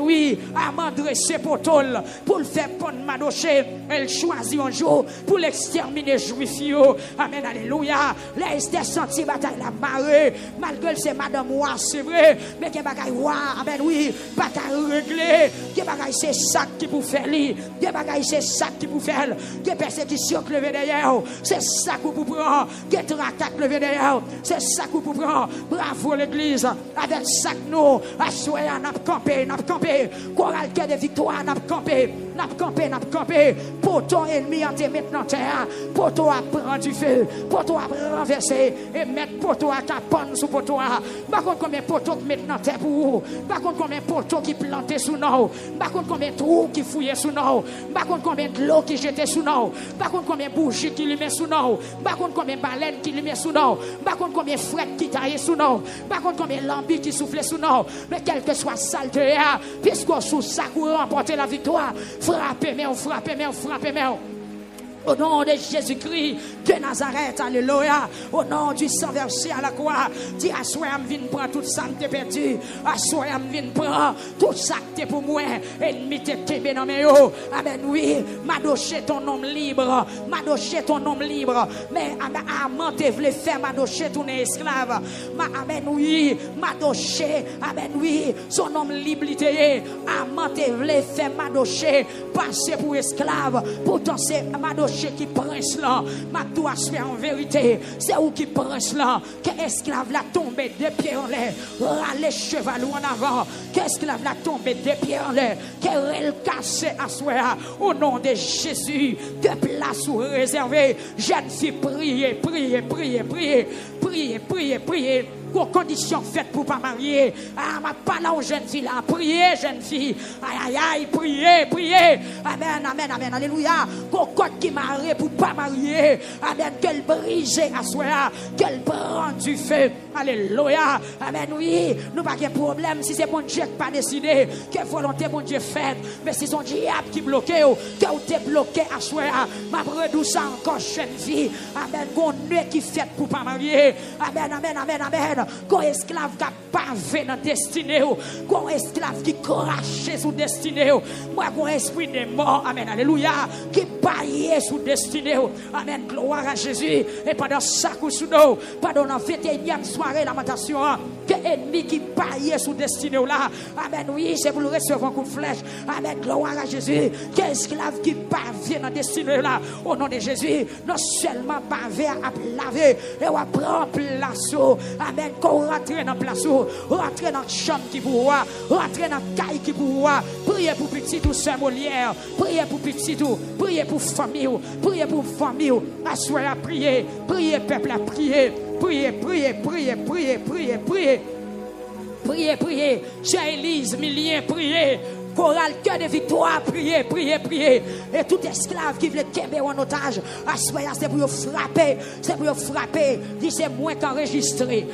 oui, à m'adresser pour tout, pour le faire pour Madoché. Elle choisit un jour pour l'exterminer juif. Amen, alléluia. Là, il s'est senti bataille la marée. Malgré c'est madame Roi, c'est vrai. Mais que bagaille Roi, amen, oui, bataille réglée. Que bagaille c'est ça qui vous fait lui. Que bagaille c'est ça qui vous fait. Que persécution que levé derrière. C'est ça que vous prenez. Que traque levé derrière. C'est ça que vous prenez. Bravo l'église. Avec ça que nous, à soir, n'a campé. Chorale cœur de victoire, n'a campé. Pour ton ennemi en te maintenant terre. Pour toi prendre du feu. Pour toi renverser. Et mettre pour toi capone sous pour toi. Par contre, combien de poteaux qui mettent dans terre pour vous. Par contre, combien de poteaux qui plantaient sous nous. Par contre, combien de trous qui fouillaient sous nous. Par contre, combien de l'eau qui jetait sous nous. Par contre, combien de bougies qui lui met sous nous. Par contre, combien de baleines qui lui met sous nous. Par contre, combien de frettes qui taillaient sous nous. Par contre, combien de lambis qui soufflaient sous nous. Mais quel que soit saleté, puisqu'on sous ça pour remporter la victoire, frappez-moi. Au nom de Jésus-Christ de Nazareth, alléluia. Au nom du sang versé à la croix, dis à soi, je viens prendre tout ça que tu perdu. À soi, je viens prendre tout ça que tu pour moi. Ennemi te kébé dans mes yeux. Amen, oui. Madoché ton nom libre. Madoché ton nom libre. Mais Aman te voulait faire Madoché ton esclave. Amen, oui. Madoché, amen, oui. Son nom liberté. Aman te voulait faire Madoché passer pour esclave. Pourtant, c'est Madoché qui prince là, ma doit se faire en vérité. C'est où qui prince là, que esclave la tombé de pieds en l'air, râler cheval ou en avant, que esclave la tombé de pieds en l'air, qu'elle casse à soi, au nom de Jésus, de place ou réservée. Jeune fille, priez. Aux conditions faites pour pas marier. Ah, ma pas là aux jeunes filles là. Priez, jeunes filles. Aïe, priez. Amen, alléluia. Qu'au code qui marie pour pas marier. Amen, qu'elle brise à soi. Qu'elle prend du feu. Alléluia. Amen, oui. Nous pas de problème si c'est mon Dieu qui pas décidé. Que volonté mon Dieu fait. Mais si son diable qui bloque, que vous êtes bloqué à soi. Ma redou ça encore jeune fille. Amen, qu'on est qui fait pour pas marier. Amen. Qu'on esclave qui a pavé dans destinée, qu'on esclave qui crache sous destinée, moi qu'on esprit de mort, amen, alléluia, qui paye sous destinée, amen, gloire à Jésus. Et pendant ça coup sous nous, pendant la 21e soirée lamentation, que ennemi qui paye sous destinée là, amen, oui, c'est pour le recevoir un coup de flèche, amen, gloire à Jésus, que esclave qui pavé dans destinée là, au nom de Jésus, non seulement pavé à laver, et on prend place, amen. Qu'on rentre dans la place, rentre dans la chambre qui pour rentre dans la caille qui pour priez pour petit tout Saint Molière, priez pour petit tout, priez pour famille, assoyez à prier, peuple à prier, priez, chère Élise, milliers, priez. Chorale cœur de victoire, priez. Et tout esclave qui veut tomber en otage, c'est pour frapper. Dis c'est moi qui enregistré.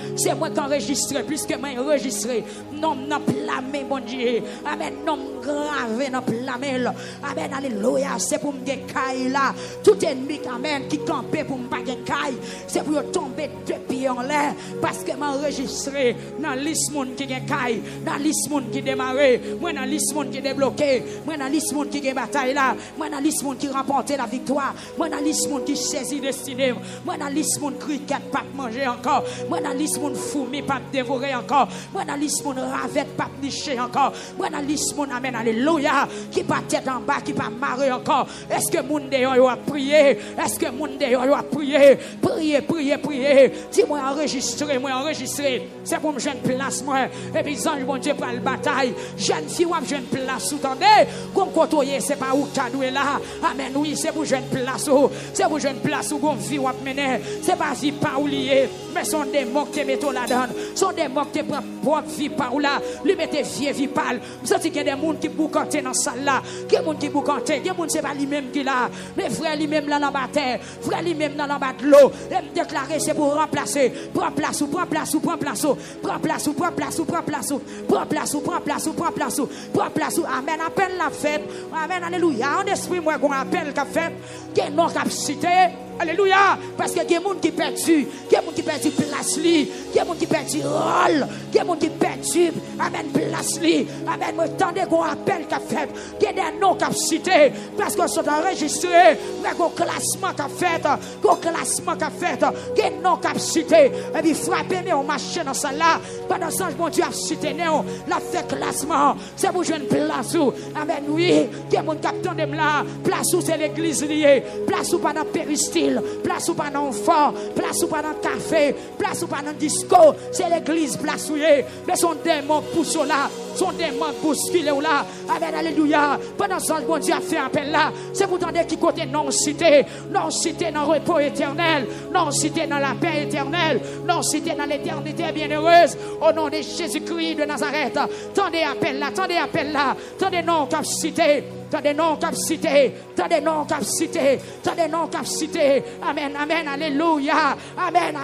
Puisque moi enregistré. Non, plamé, mon Dieu. Amen, non, gravé, non, plamé. Amen, alléluia. C'est pour me caille là. Tout ennemi, amen, qui campait pour me baguer caille. C'est pour tomber de pieds en l'air. Parce que moi enregistré dans liste monde qui gagne caille, dans liste monde qui démarre, moi dans liste monde qui débloqué, moi dans liste monde qui gagne bataille là, moi dans liste monde qui remporte la victoire, moi dans liste monde qui saisit destinée, moi dans liste monde cricket pas manger encore, moi dans liste monde fourmi pas dévorer encore, moi dans liste monde ravette pas nicher encore, moi dans liste monde amen alléluia qui pas tête en bas qui pas marrer encore. Est-ce que monde dehors a prié? Est-ce que monde dehors a prié? Priez. Dis-moi enregistrer. C'est pour me jeune place moi. Et puis ange bon Dieu pour la bataille. Jeune fille ou jeune place vous entendez? Comme côtoyer c'est pas où tu dois là. Amen oui, c'est pour jeune place. C'est pour jeune place où gon vie ou mener. C'est pas vie pas oublier, mais sont des mots qui mettent là-dedans. Sont des mots qui prend propre vie par là. Lui mettez vie pâle. Vous sentez qu'il y a des gens qui boucantent dans salle là. Qu'il y a des gens qui boucantent, il y a des gens c'est pas lui-même qui là. Mais frère lui-même là dans la terre, frère lui-même dans la de l'eau. Et me déclarer c'est pour remplacer. Prends place. Amen. Appelle la fête. Amen. Alléluia. En esprit moi qu'on appelle qu'a fait. Qui non cap cité. Alléluia. Parce que il y a des gens qui perdent, il y a des gens qui perdent place, il y a des gens qui perdent rôle, il y a des gens qui perdent, amen, place. Amen. Moi, attendez qu'on appelle qu'a fait, il y a des noms qu'a cité, parce qu'on sont enregistrés, mais qu'on classement qu'a fait, il y a des noms qu'a cité, et puis frappez, mais on marche dans ça là, pendant ce temps, mon Dieu a cité, la fait classement, c'est pour jouer une place où, amen, oui, il y a des gens qui attendent là, place où c'est l'église liée, place où pas dans péristyle, place où pas dans fort, place où pas dans café, place où pas dans disco, c'est l'église place où mais son démon pousse là, son démon pousse filer là, amen, alléluia. Pendant ce temps, bon Dieu a fait appel là, c'est pour entendre qui côté non cité dans le repos éternel, non cité dans la paix éternelle, non cité dans l'éternité bienheureuse, au nom de Jésus-Christ de Nazareth. Tendez appel là, tendez non capacité. T'as des noms capacités, amen, amen, alléluia, amen,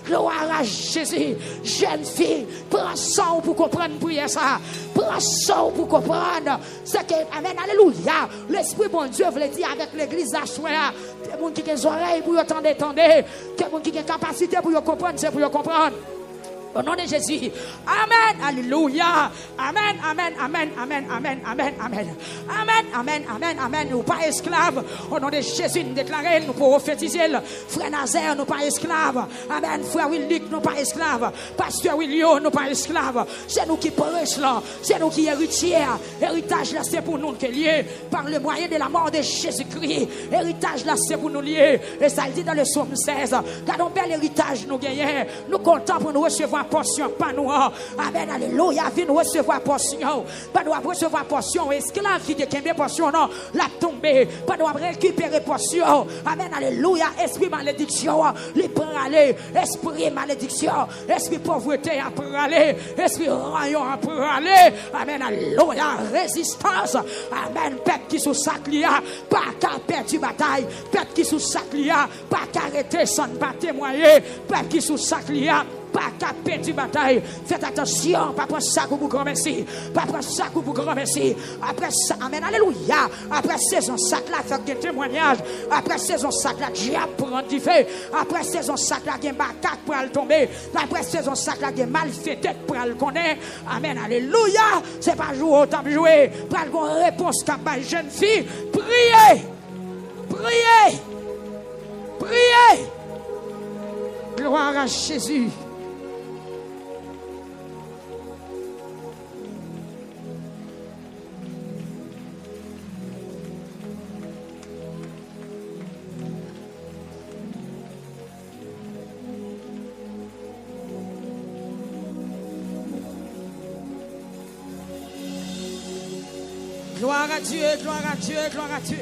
gloire à Jésus. Jeune fille, prends ça pour comprendre prier ça, prends ça pour comprendre, c'est que, amen, alléluia, l'Esprit bon Dieu veut dire avec l'église d'Achouéa, des gens qui ont des oreilles pour entendre, des gens qui ont des capacités pour comprendre, c'est pour comprendre. Au nom de Jésus. Amen. Alléluia. Amen. Nous pas esclaves. Au nom de Jésus, nous déclarons, nous pouvons prophétiser. Frère Nazaire, nous pas esclaves. Amen. Frère Willick, nous pas esclaves. Pasteur William, nous pas esclaves. C'est nous qui prêchons là. C'est nous qui héritiers. Héritage là, c'est pour nous qui est lié par le moyen de la mort de Jésus-Christ. Héritage là, c'est pour nous lier. Et ça le dit dans le psaume 16. Gardons bel héritage nous gagnons. Nous comptons pour nous recevoir portion, pas nous. Amen, alléluia. Viens nous recevoir portion. Pas nous recevoir portion. Esclave qui décambe portion, non. La tomber. Pas nous récupérer portion. Amen, alléluia. Esprit malédiction, les prend aller. Esprit malédiction, esprit pauvreté à prendre aller. Esprit rayon à prendre aller. Amen, alléluia. Résistance. Amen. Peuple qui sous sac lia, pas qu'à perdre du bataille. Peuple qui sous sac lia, pas qu'à arrêter sans pas témoigner. Peuple qui sous sac lia, pas qu'à perdre du bataille. Faites attention, pas prendre ça pour grand merci. Pas prendre ça pour grand merci. Après ça, amen, alléluia. Après saison sac là, fait des témoignages. Après saison sac là, diable prend du feu. Après saison sac là, il y a un bacac pour le tomber. Après saison sac là, il y a mal fait tête pour le connaître. Amen, alléluia. C'est pas jouer au temps jouer. Pas une réponse qu'a pas jeune fille. Priez. Priez. Priez. Gloire à Jésus. Gloire à Dieu, gloire à Dieu, gloire à Dieu.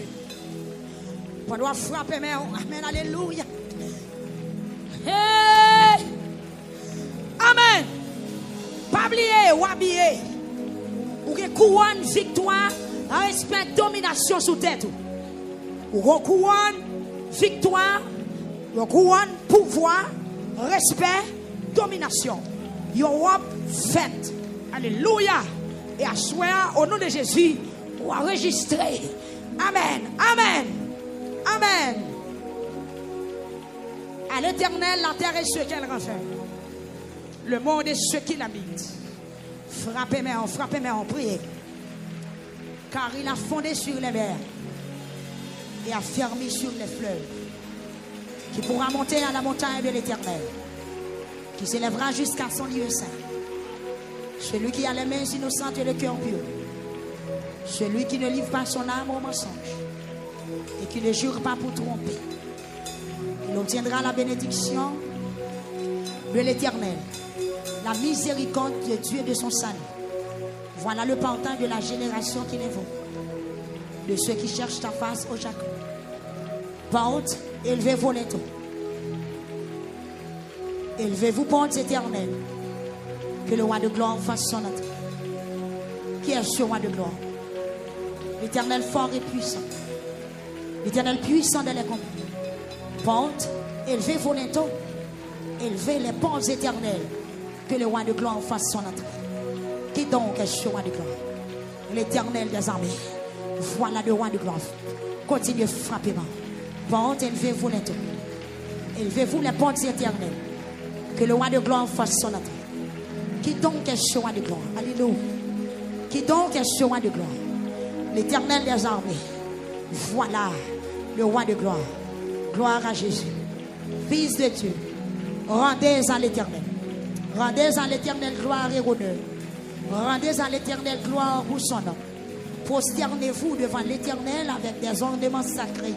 On doit frapper, mais amen, alléluia. Hey! Amen. Pas oublier ou habiller. Ou que couronne victoire, respect, domination sous tête. Ou couronne victoire, ou couronne pouvoir, respect, domination. Your up fait. Alléluia. Et à soir, au nom de Jésus, ou enregistrer. Amen. Amen. Amen. À l'Éternel, la terre est ce qu'elle renferme. Le monde est ce qu'il habite. Frappez-moi, priez. Car il a fondé sur les mers et a fermé sur les fleuves. Qui pourra monter à la montagne de l'Éternel. Qui s'élèvera jusqu'à son lieu saint. Celui qui a les mains innocentes et le cœur pur. Celui qui ne livre pas son âme au mensonge. Et qui ne jure pas pour tromper. Il obtiendra la bénédiction de l'Éternel. La miséricorde de Dieu et de son salut. Voilà le pantin de la génération qui l'invoque. De ceux qui cherchent ta face au Jacob. Porte, élevez-vous les taux. Élevez-vous, portes éternelles. Que le roi de gloire fasse son entrée. Qui est ce roi de gloire? L'Éternel fort et puissant. L'Éternel puissant dans les combats. Porte, élevez vos linteaux. Élevez les portes éternelles. Que le roi de gloire fasse son entrée. Qui donc est ce roi de gloire? L'Éternel des armées. Voilà le roi de gloire. Continuez, frappez-moi. Portes, élevez-vous les tours. Élevez-vous les portes éternelles. Que le roi de gloire fasse son entrée. Qui donc est ce roi de gloire? Alléluia. Qui donc est ce roi de gloire? L'Éternel des armées. Voilà le roi de gloire. Gloire à Jésus. Fils de Dieu. Rendez à l'Éternel. Rendez à l'Éternel gloire et honneur. Rendez à l'Éternel gloire pour son nom. Prosternez-vous devant l'Éternel avec des ornements sacrés.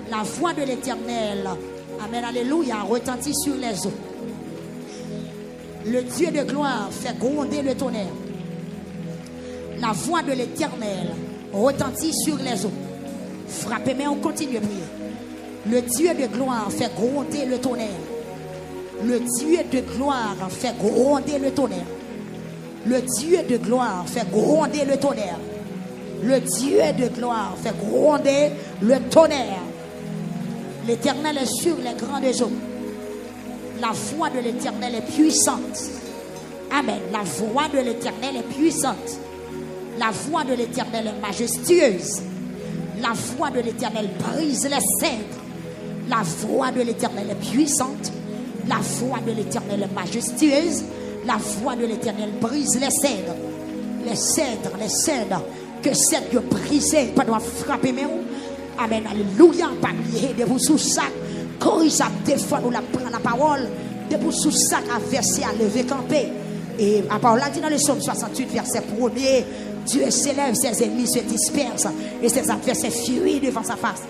La voix de l'Éternel, amen, alléluia, retentit sur les eaux. Le Dieu de gloire fait gronder le tonnerre. La voix de l'Éternel retentit sur les eaux. Frappez, mais on continue à prier. Le Dieu de gloire fait gronder le tonnerre. Le Dieu de gloire fait gronder le tonnerre. Le Dieu de gloire fait gronder le tonnerre. Le Dieu de gloire fait gronder le tonnerre. L'Éternel est sur les grandes eaux. La voix de l'Éternel est puissante. Amen. La voix de l'Éternel est puissante. La voix de l'Éternel est majestueuse. La voix de l'Éternel brise les cèdres. La voix de l'Éternel est puissante. La voix de l'Éternel est majestueuse. La voix de l'Éternel brise les cèdres. Les cèdres, les cèdres. Que cèdres brisés pendant frapper mes roues. Amen. Alléluia. Pas lié de vous sous sac. Corrige à défendre ou la prendre la parole. De vous sous sac à verser, à lever, camper. Et la parole a dit dans le psaume 68, verset 1er. Dieu s'élève, ses ennemis se dispersent. Et ses adversaires fuient devant sa face.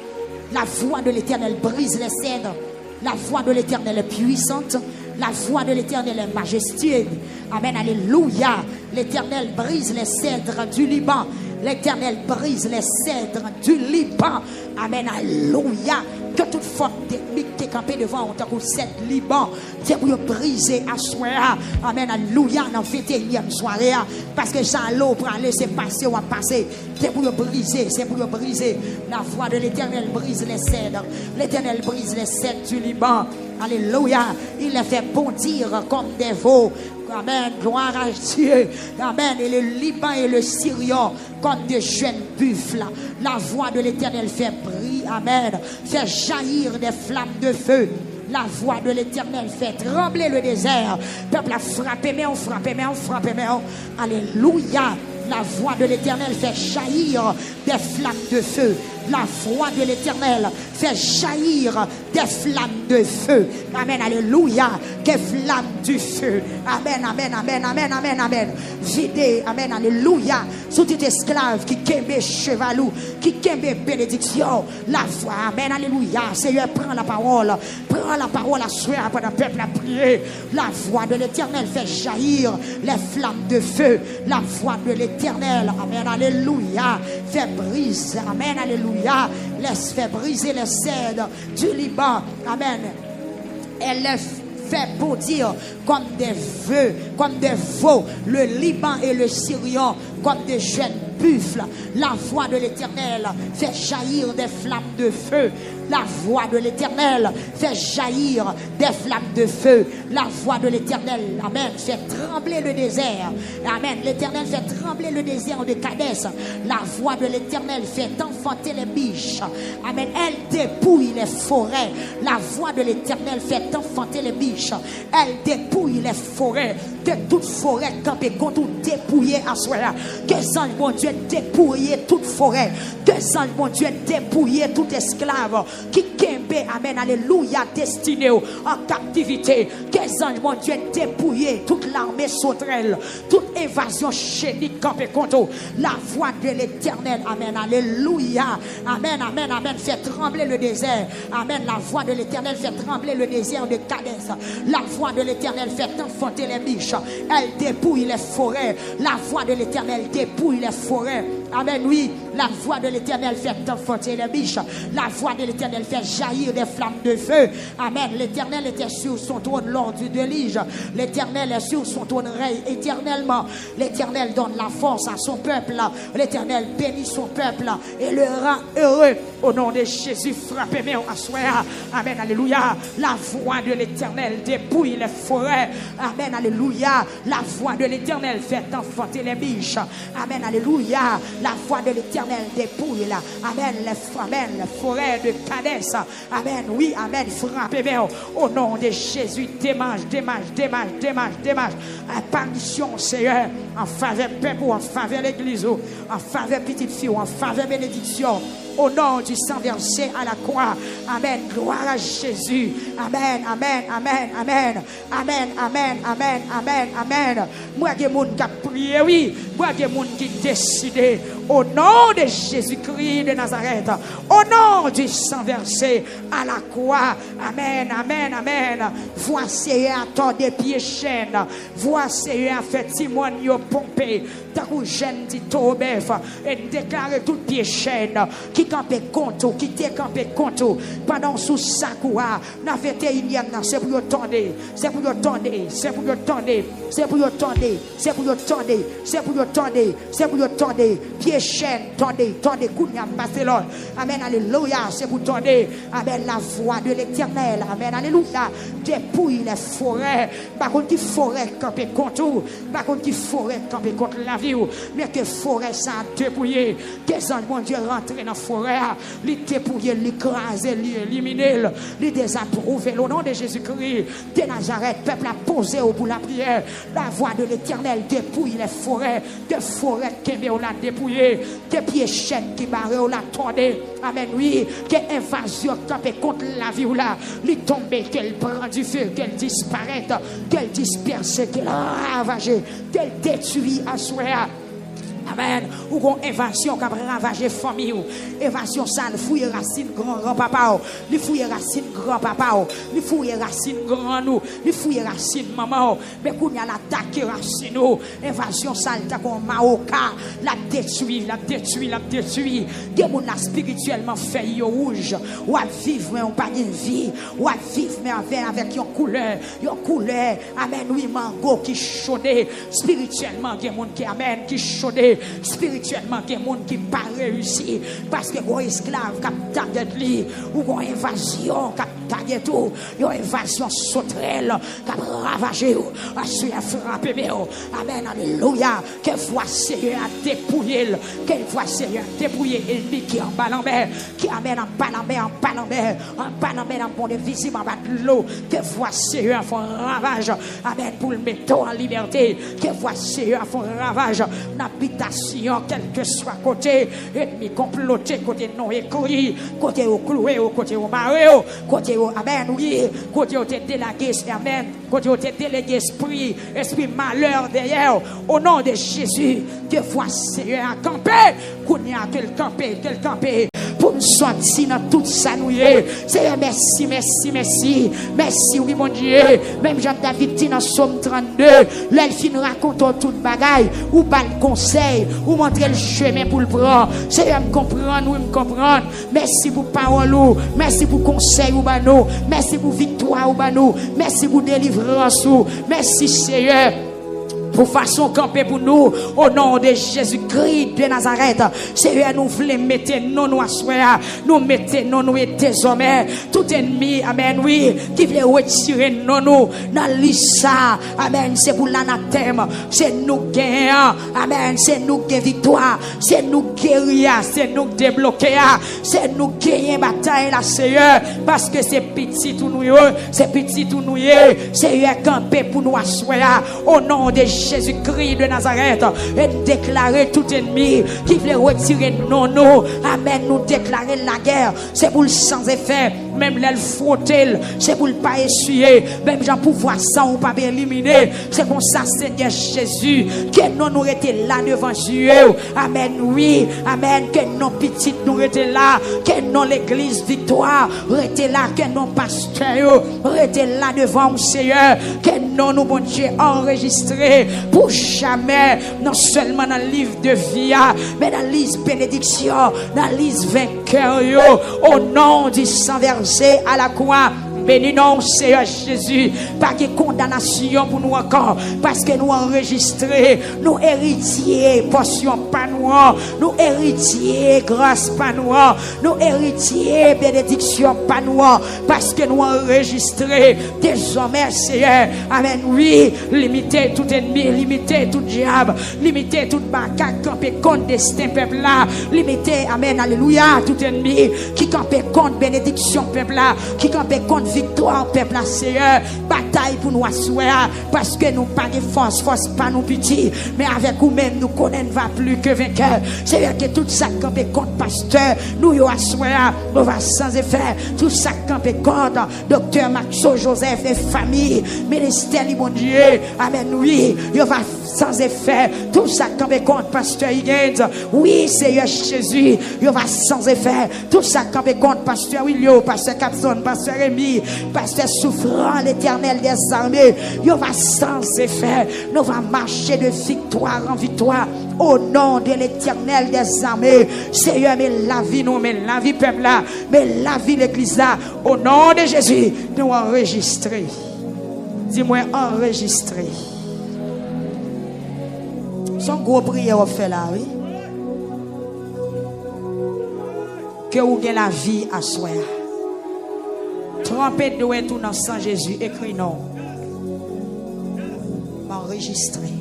La voix de l'Éternel brise les cèdres. La voix de l'Éternel est puissante. La voix de l'Éternel est majestueuse. Amen. Alléluia. L'Éternel brise les cèdres du Liban. L'Éternel brise les cèdres du Liban. Amen. Alléluia. Que toute forme technique qui est campée devant, on t'a dit cèdre Liban. C'est pour briser à soir. Amen. Alléluia. Dans 21e soirée. Parce que ça l'eau pour aller se passer ou à passer. C'est pour briser. C'est pour briser. La voix de l'Éternel brise les cèdres. L'Éternel brise les cèdres du Liban. Alléluia. Il les fait bondir comme des veaux. Amen. Gloire à Dieu. Amen. Et le Liban et le Syrian comme des jeunes buffles. La voix de l'Éternel fait briller. Amen. Fait jaillir des flammes de feu. La voix de l'Éternel fait trembler le désert. Peuple a frappé, mais on frappe, mais on frappe, mais on. Alléluia. La voix de l'Éternel fait jaillir des flammes de feu. La voix de l'Éternel fait jaillir des flammes de feu. Amen, alléluia. Que flammes du feu. Amen, amen, amen, amen, amen, amen. Videz, amen, alléluia. Sous tout esclave qui kembe chevalou, qui kembe bénédiction. La voix, amen, alléluia. Seigneur, prends la parole. Prends la parole à soir après le peuple à prier. La voix de l'Éternel fait jaillir les flammes de feu. La voix de l'Éternel, amen, alléluia, fait briser, amen, alléluia, laisse faire briser les cèdres du Liban, amen. Elle les fait bondir comme des vœux, comme des veaux, le Liban et le Syrian comme des jeunes buffles. La voix de l'Éternel fait jaillir des flammes de feu. La voix de l'Éternel fait jaillir des flammes de feu. La voix de l'Éternel, amen, fait trembler le désert. Amen. L'Éternel fait trembler le désert de Kadès. La voix de l'Éternel fait enfanter les biches. Amen. Elle dépouille les forêts. La voix de l'Éternel fait enfanter les biches. Elle dépouille les forêts. Que toute forêt campée contre tout dépouillé à soi. Que sang, mon Dieu, dépouiller toute forêt. Que sang, mon Dieu, dépouiller tout esclave qui kembe, amen, alléluia, destiné en captivité. Que sang, mon Dieu, dépouiller toute l'armée sauterelle, toute évasion chénique campée contre la voix de l'Éternel, amen, alléluia, amen, amen, amen, fait trembler le désert, amen, la voix de l'Éternel fait trembler le désert de Kadès. La voix de l'Éternel fait enfanter les biches. Elle dépouille les forêts. La voix de l'Éternel dépouille les forêts. Amen, oui. La voix de l'Éternel fait enfanter les biches. La voix de l'Éternel fait jaillir des flammes de feu. Amen. L'Éternel était sur son trône lors du déluge. L'Éternel est sur son trône, règne éternellement. L'Éternel donne la force à son peuple. L'Éternel bénit son peuple et le rend heureux. Au nom de Jésus, frappez-moi à soir. Amen, alléluia. La voix de l'Éternel dépouille les forêts. Amen, alléluia. La voix de l'Éternel fait enfanter les biches. Amen, alléluia. La voix de l'Éternel dépouille là. Amen. Les forêts de Cadès. Amen. Oui, amen. Frappez bien. Au nom de Jésus, démarche. Apparition, Seigneur, en faveur peuple, en faveur l'église, en faveur petite fille, en faveur bénédiction. Au nom du sang versé à la croix. Amen. Gloire à Jésus. Amen. Moi, il y a des gens qui ont prié, oui. Moi, il y a des gens qui ont décidé. Au nom de Jésus-Christ de Nazareth. Au nom du sang versé à la croix. Amen. Voici à ton des pieds chaînes. Voici à fait Timon pompé. T'as où jeune dit Tobef. Et déclarer tout pied chaîne. Qui campait contre, qui t'est campé contre. Pendant sous Sakoua. N'a fait une c'est pour tendre. C'est pour tendre. C'est pour tendre. C'est pour tendre. C'est pour tendre. C'est pour tendre. C'est pour tendre. Pied chaîne, tendez, Kounia, Barcelone. Amen, alléluia, c'est pour tendre. Amen, la voix de l'Éternel. Amen, alléluia. Dépouille les forêts. Par contre, qui forêt camper contre vous. Par contre, qui forêt camper contre la vie. Mais que forêt ça dépouiller. Que ça, mon Dieu, rentrer dans la forêt. Les dépouiller, l'écraser, l'éliminer, les désapprouver. Au nom de Jésus-Christ, de Nazareth, peuple a posé au bout de la prière. La voix de l'Éternel dépouille les forêts. Que forêt qui on l'a dépouillé. Que pieds chaînes qui barrent, on l'a tourné. Amen, oui. Que invasion campée contre la vie ou là. Lui tomber, qu'elle prend du feu, qu'elle disparaisse, qu'elle disperse, qu'elle ravage, qu'elle détruit à soi. Amen. Ou qu'on invasion qui a ravagé famille. Invasion ça, le fouille racine grand-papa. Le fouille racine grand-papa. Le fouille racine grand-nous. Le fouille racine maman. Mais qu'on y a l'attaque racine. Invasion ça, le tac en maoka. La détruit. Des gens là spirituellement fait rouge. Ou à vivre, mais on pas de vie. Ou à vivre, mais avec une couleur. Amen. Oui, mango qui chaudé. Spirituellement, des gens qui amen, qui chaudé. Spirituellement, il y a des gens qui n'ont pas réussi parce que les esclaves qui ont tagué ou une invasion qui a tagué tout, une invasion sauterelle qui a ravagé, qui a frappé. Amen, alléluia. Que voix Seigneur a dépouillé, que voix Seigneur a dépouillé l'ennemi qui est en bas en mer, qui amène en bas en mer, en pont de visible en bas de l'eau. Que voix Seigneur font ravage. Amen, pour le mettre en liberté. Que voix Seigneur font ravage. N'habitation, quel que soit côté, ennemi comploté, côté non écrit, côté au cloué, côté au maré, côté au amen, oui, côté au délégué, amen, côté au délégué esprit malheur derrière, au nom de Jésus, que voici Seigneur à camper, qu'on y a quel camper. Pour nous sortir dans tout ça, nous Seigneur, merci, oui, mon Dieu. Même Jean-David dit dans Somme 32, l'elfine raconte toute bagaille, ou pas le conseil, ou montrer le chemin pour le prendre. Seigneur, me comprendre. Merci pour parole, merci pour conseil, merci pour victoire, merci pour délivrance, merci Seigneur. Pour façon camper pour nous, au nom de Jésus-Christ de Nazareth. Seigneur, nous voulons mettre nous à soi, nous mettons nous désormais. Tout ennemi, amen, oui, qui veut retirer nous dans l'issa, amen, c'est pour l'anathème, c'est nous gagnants, amen, c'est nous qui victoire, c'est nous guérir, c'est nous débloquer, c'est nous gagner bataille là, Seigneur, parce que c'est petit tout nous, Seigneur, camper pour nous à soi, au nom de Jésus-Christ de Nazareth, et déclarer tout ennemi qui veut retirer nous. Amen. Nous déclarer la guerre. C'est pour le sans effet. Même l'aile frotter, c'est pour le pas essuyer. Même j'en pouvoir ça ou pas éliminer. C'est comme ça, Seigneur Jésus, que nous étions là devant Dieu. Amen. Oui. Amen. Que nos petites nous étions là. Que nos l'église victoire étaient là. Que nos pasteurs étaient là devant Seigneur. Que nous, bon Dieu, enregistrés pour jamais, non seulement dans le livre de vie, mais dans le livre bénédiction, dans le livre vainqueur, au nom du sang versé à la croix. Bénis nous, Seigneur Jésus. Pas de condamnation pour nous encore. Parce que nous enregistrés. Nous héritiers, portion pas nous. Nous héritiers, grâce pas nous. Nous héritiers, bénédiction pas nous. Parce que nous enregistrés. Désormais, Seigneur. Amen. Oui, limiter tout ennemi, limiter tout diable, limiter tout macaque, camper contre destin peuple là. Limiter, amen, alléluia, tout ennemi qui camper contre bénédiction peuple là, qui camper contre victoire peuple là, Seigneur. Bataille pour nous asseoir, parce que nous pas de force pas nous petits, mais avec nous-mêmes nous connaissons va plus que vainqueur. Seigneur, que tout ça camper contre pasteur, nous y asseoir, nous va sans effet, tout ça camper contre docteur Maxo Joseph et famille, ministère du bon Dieu, amen, oui, il va sans effet, tout ça camper contre pasteur Higgins, oui, Seigneur Jésus, il va sans effet, tout ça camper contre pasteur Willio, pasteur Capson, pasteur Rémi, pasteur Souffrant, l'Éternel des armées, il va sans effet, nous va marcher de victoire en victoire, au nom de l'Éternel des armées. Seigneur, mais la vie nous, mais la vie peuple là, mais la vie l'église là, au nom de Jésus, nous enregistrer. Dis-moi enregistrer. Son gros prière fait là, oui. Que vous ayez la vie à soi. Trempez de tout dans sang Jésus, écrit non. M'enregistrer.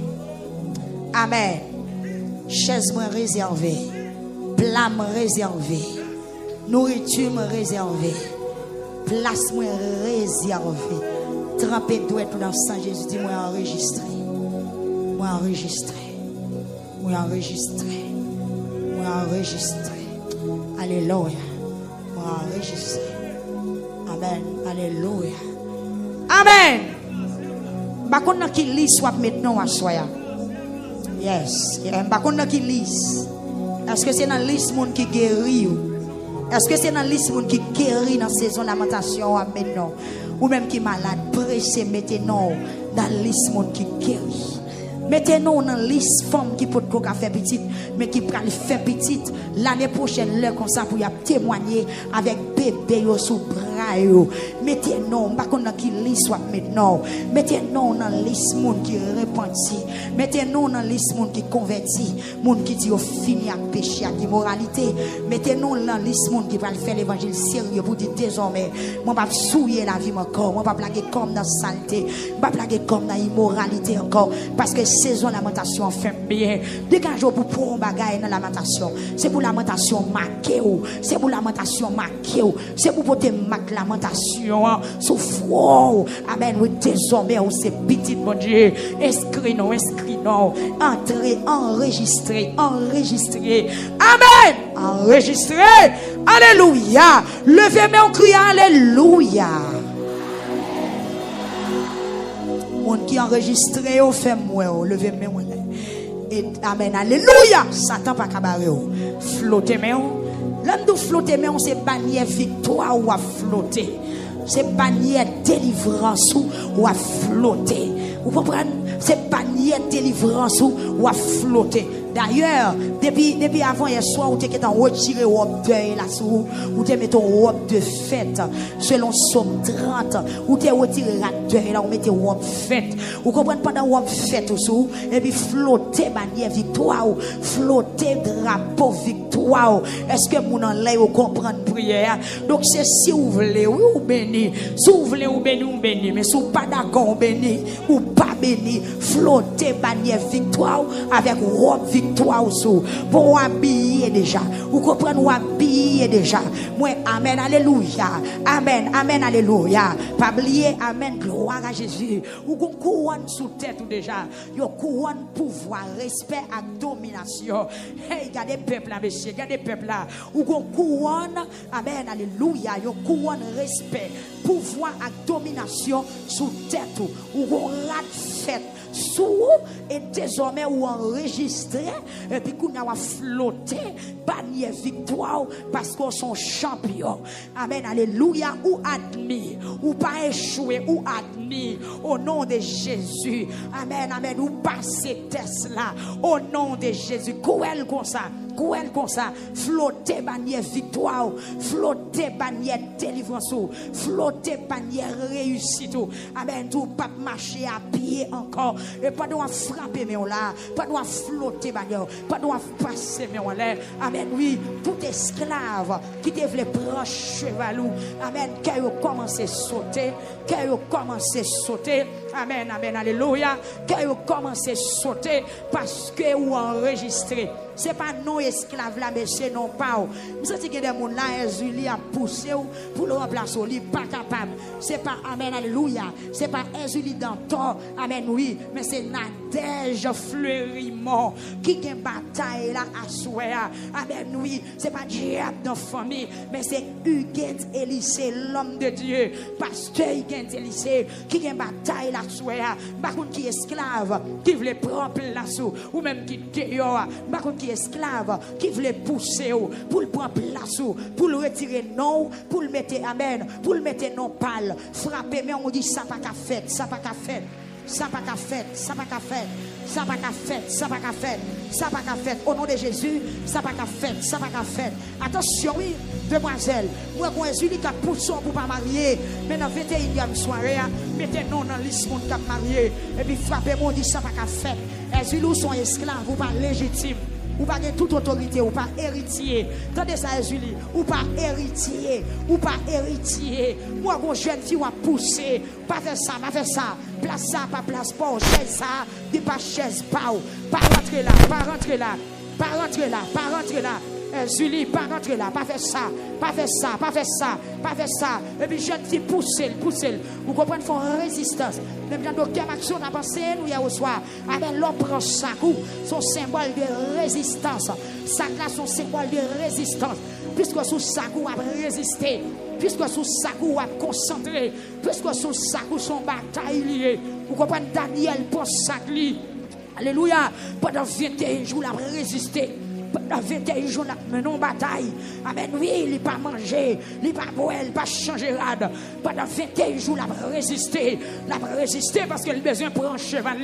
Amen. Chaise moi réservée, plat moi réservé, nourriture moi réservée, place moi réservée. Trempez doit tout dans sang Jésus, dis moi enregistré. Moi enregistré. Moi enregistré. Moi enregistré. Alléluia. Moi enregistré. Amen. Alléluia. Amen. Ba konn ki lit soit maintenant à soya. Yes. Ba konn ki lit. Est-ce que c'est dans liste monde qui guérit ou? Est-ce que c'est dans liste monde qui guérit dans saison lamentation maintenant? Ou même qui malade, pressé, mettez-nous dans liste monde qui guérit. Mettez-nous dans liste femme qui peut faire petite, mais qui peut faire petite l'année prochaine, l'heure comme ça pour y témoigner avec bébé sous bras. Mettez-nous, pas qu'on a qui liste soit maintenant. Mettez-nous dans liste monde qui repentit. Mettez-nous dans liste monde qui convertit, monde qui dit au fini à péché, à immoralité. Mettez-nous dans liste monde qui va faire l'évangile sérieux pour dire désormais, moi pas souiller la vie encore, moi pas blaguer comme dans saleté, pas blaguer comme dans immoralité encore, parce que saison lamentation fait bien. Dégagez pour prendre un bagage dans la lamentation. C'est pour la lamentation marquée. C'est pour la lamentation marquée. C'est pour porter marque lamentation. Souffrons. Amen. Oui, désormais, c'est petit, mon Dieu. Inscris-nous. Entrez, enregistrez. Amen. Enregistrez. Alléluia. Levez-moi en criant Alléluia. Monde qui enregistré au fait moi lever mes mains et amen alléluia Satan pas cabaret flotter mais l'homme de flotter mais on c'est bannière victoire ou à flotter c'est bannière délivrance ou à flotter vous comprenez c'est bannière délivrance ou à flotter. D'ailleurs, depuis avant hier soir, vous avez retiré robe deuil là sous, vous avez mis robe de fête selon Somme 30, vous avez retiré la deuil là, vous mettez robe fête. Vous comprenez pendant robe fête sous et puis flotter bannière victoire, flotter drapeau victoire. Est-ce que vous en l'air vous comprenez prière? Donc c'est si vous voulez, oui ou béni, si vous voulez ou béni, mais si vous pas d'accord béni ou pas béni, flotter bannière victoire avec robe victoire sous pour habiller déjà. Vous comprenez, vous habiller déjà. Moi, amen, alléluia. Amen, alléluia. Pas oublier, amen, gloire à Jésus. Vous avez couronne sous tête déjà. Vous avez couronne pouvoir, respect et domination. Hey, regardez le peuple là, monsieur, regardez le peuple là. Vous avez couronne, amen, alléluia. Vous avez couronne, respect, pouvoir et domination sous tête. Vous avez rat fête sous et désormais vous enregistrez et puis qu'on a flotté bannière victoire parce qu'on sont champions. Amen, alléluia. Ou admis ou pas échoué ou admis famille. Au nom de Jésus. Amen, amen. Ou passez test là. Au nom de Jésus. Couelle comme ça. Couelle comme ça. Flottez bannière victoire. Flottez bannière délivrance. Flottez bannière réussite. Amen. Tout pas marcher à pied encore. Et pas doit frapper mais on là. Pas doit flotter bannière. Pas doit passer mais on l'air. Amen. Oui. Tout esclave qui devait prendre chevalou. Amen. Quand vous commencez à sauter. Quand vous commencez à sauter. Amen. Amen. Alléluia. Quand vous commencez à sauter. Parce que vous enregistrez. Ce n'est pas non esclave là, mais c'est non pas. Vous savez que des gens là, Jésus a poussé pour le remplacer. Il n'est pas capable. Ce n'est pas, amen, alléluia. Ce n'est pas Jésus dans tort, amen, oui. Mais c'est Nadège Fleurimont qui a une bataille là à souhait. Amen, oui. Ce n'est pas diable dans la famille, mais c'est Huguette Élysée, l'homme de Dieu. Pasteur Huguette Élysée qui a une bataille là à souhait. Par contre, qui est esclave, qui veut prendre place, ou même qui dehors. Par contre, qui esclave qui voulait pousser pour le prendre place pour le retirer non pour le mettre amen pour le mettre non pâle frapper mais on dit ça pas qu'à fait ça pas qu'à fait ça pas qu'à fait ça pas qu'à fait ça pas qu'à fait ça pas qu'à fait ça pas qu'à fait au nom de Jésus ça pas qu'à fait ça pas qu'à fait attention oui demoiselle moi quand Jésus qui a poussé pour pas marier mais dans 21e soirée mettez non dans liste monde qui a marié et puis frapper moi on dit ça pas qu'à fait Jésus ou sont esclaves ou pas légitime ou pas de toute autorité, ou pas héritier. Tendez ça, Jésus, ou pas héritier, ou pas héritier. Moi, mon jeune fille, a poussé, pas faire ça, pas faire ça. Place ça, pas place pas, chaise ça, dit pas chaise pas. Pas rentrer là, pas rentrer là, pas rentrer là, pas rentrer là. Julie, pas rentrer là, pas faire ça, pas faire ça, pas faire ça, pas faire ça. Et puis jeune fille, poussez. Vous comprenez, font résistance. Même dans docteur Maxon a pensé, nous hier au soir. Amen, l'homme prend sac, son symbole de résistance. Sac là, son symbole de résistance. Puisque sous sac, on a résisté. Puisque sous sac, on a concentré. Puisque sous sac, son bataille liée. Vous comprenez, Daniel prend sac li. Alléluia. Pendant 21 jours, il a résisté. Pendant 21 jours, nous avons bataille. Amen. Oui, il n'a pas mangé, il n'a pas boire, il n'a pas changé rade. Pendant 21 jours, il a résisté. Il a résisté parce qu'il a besoin de prendre cheval.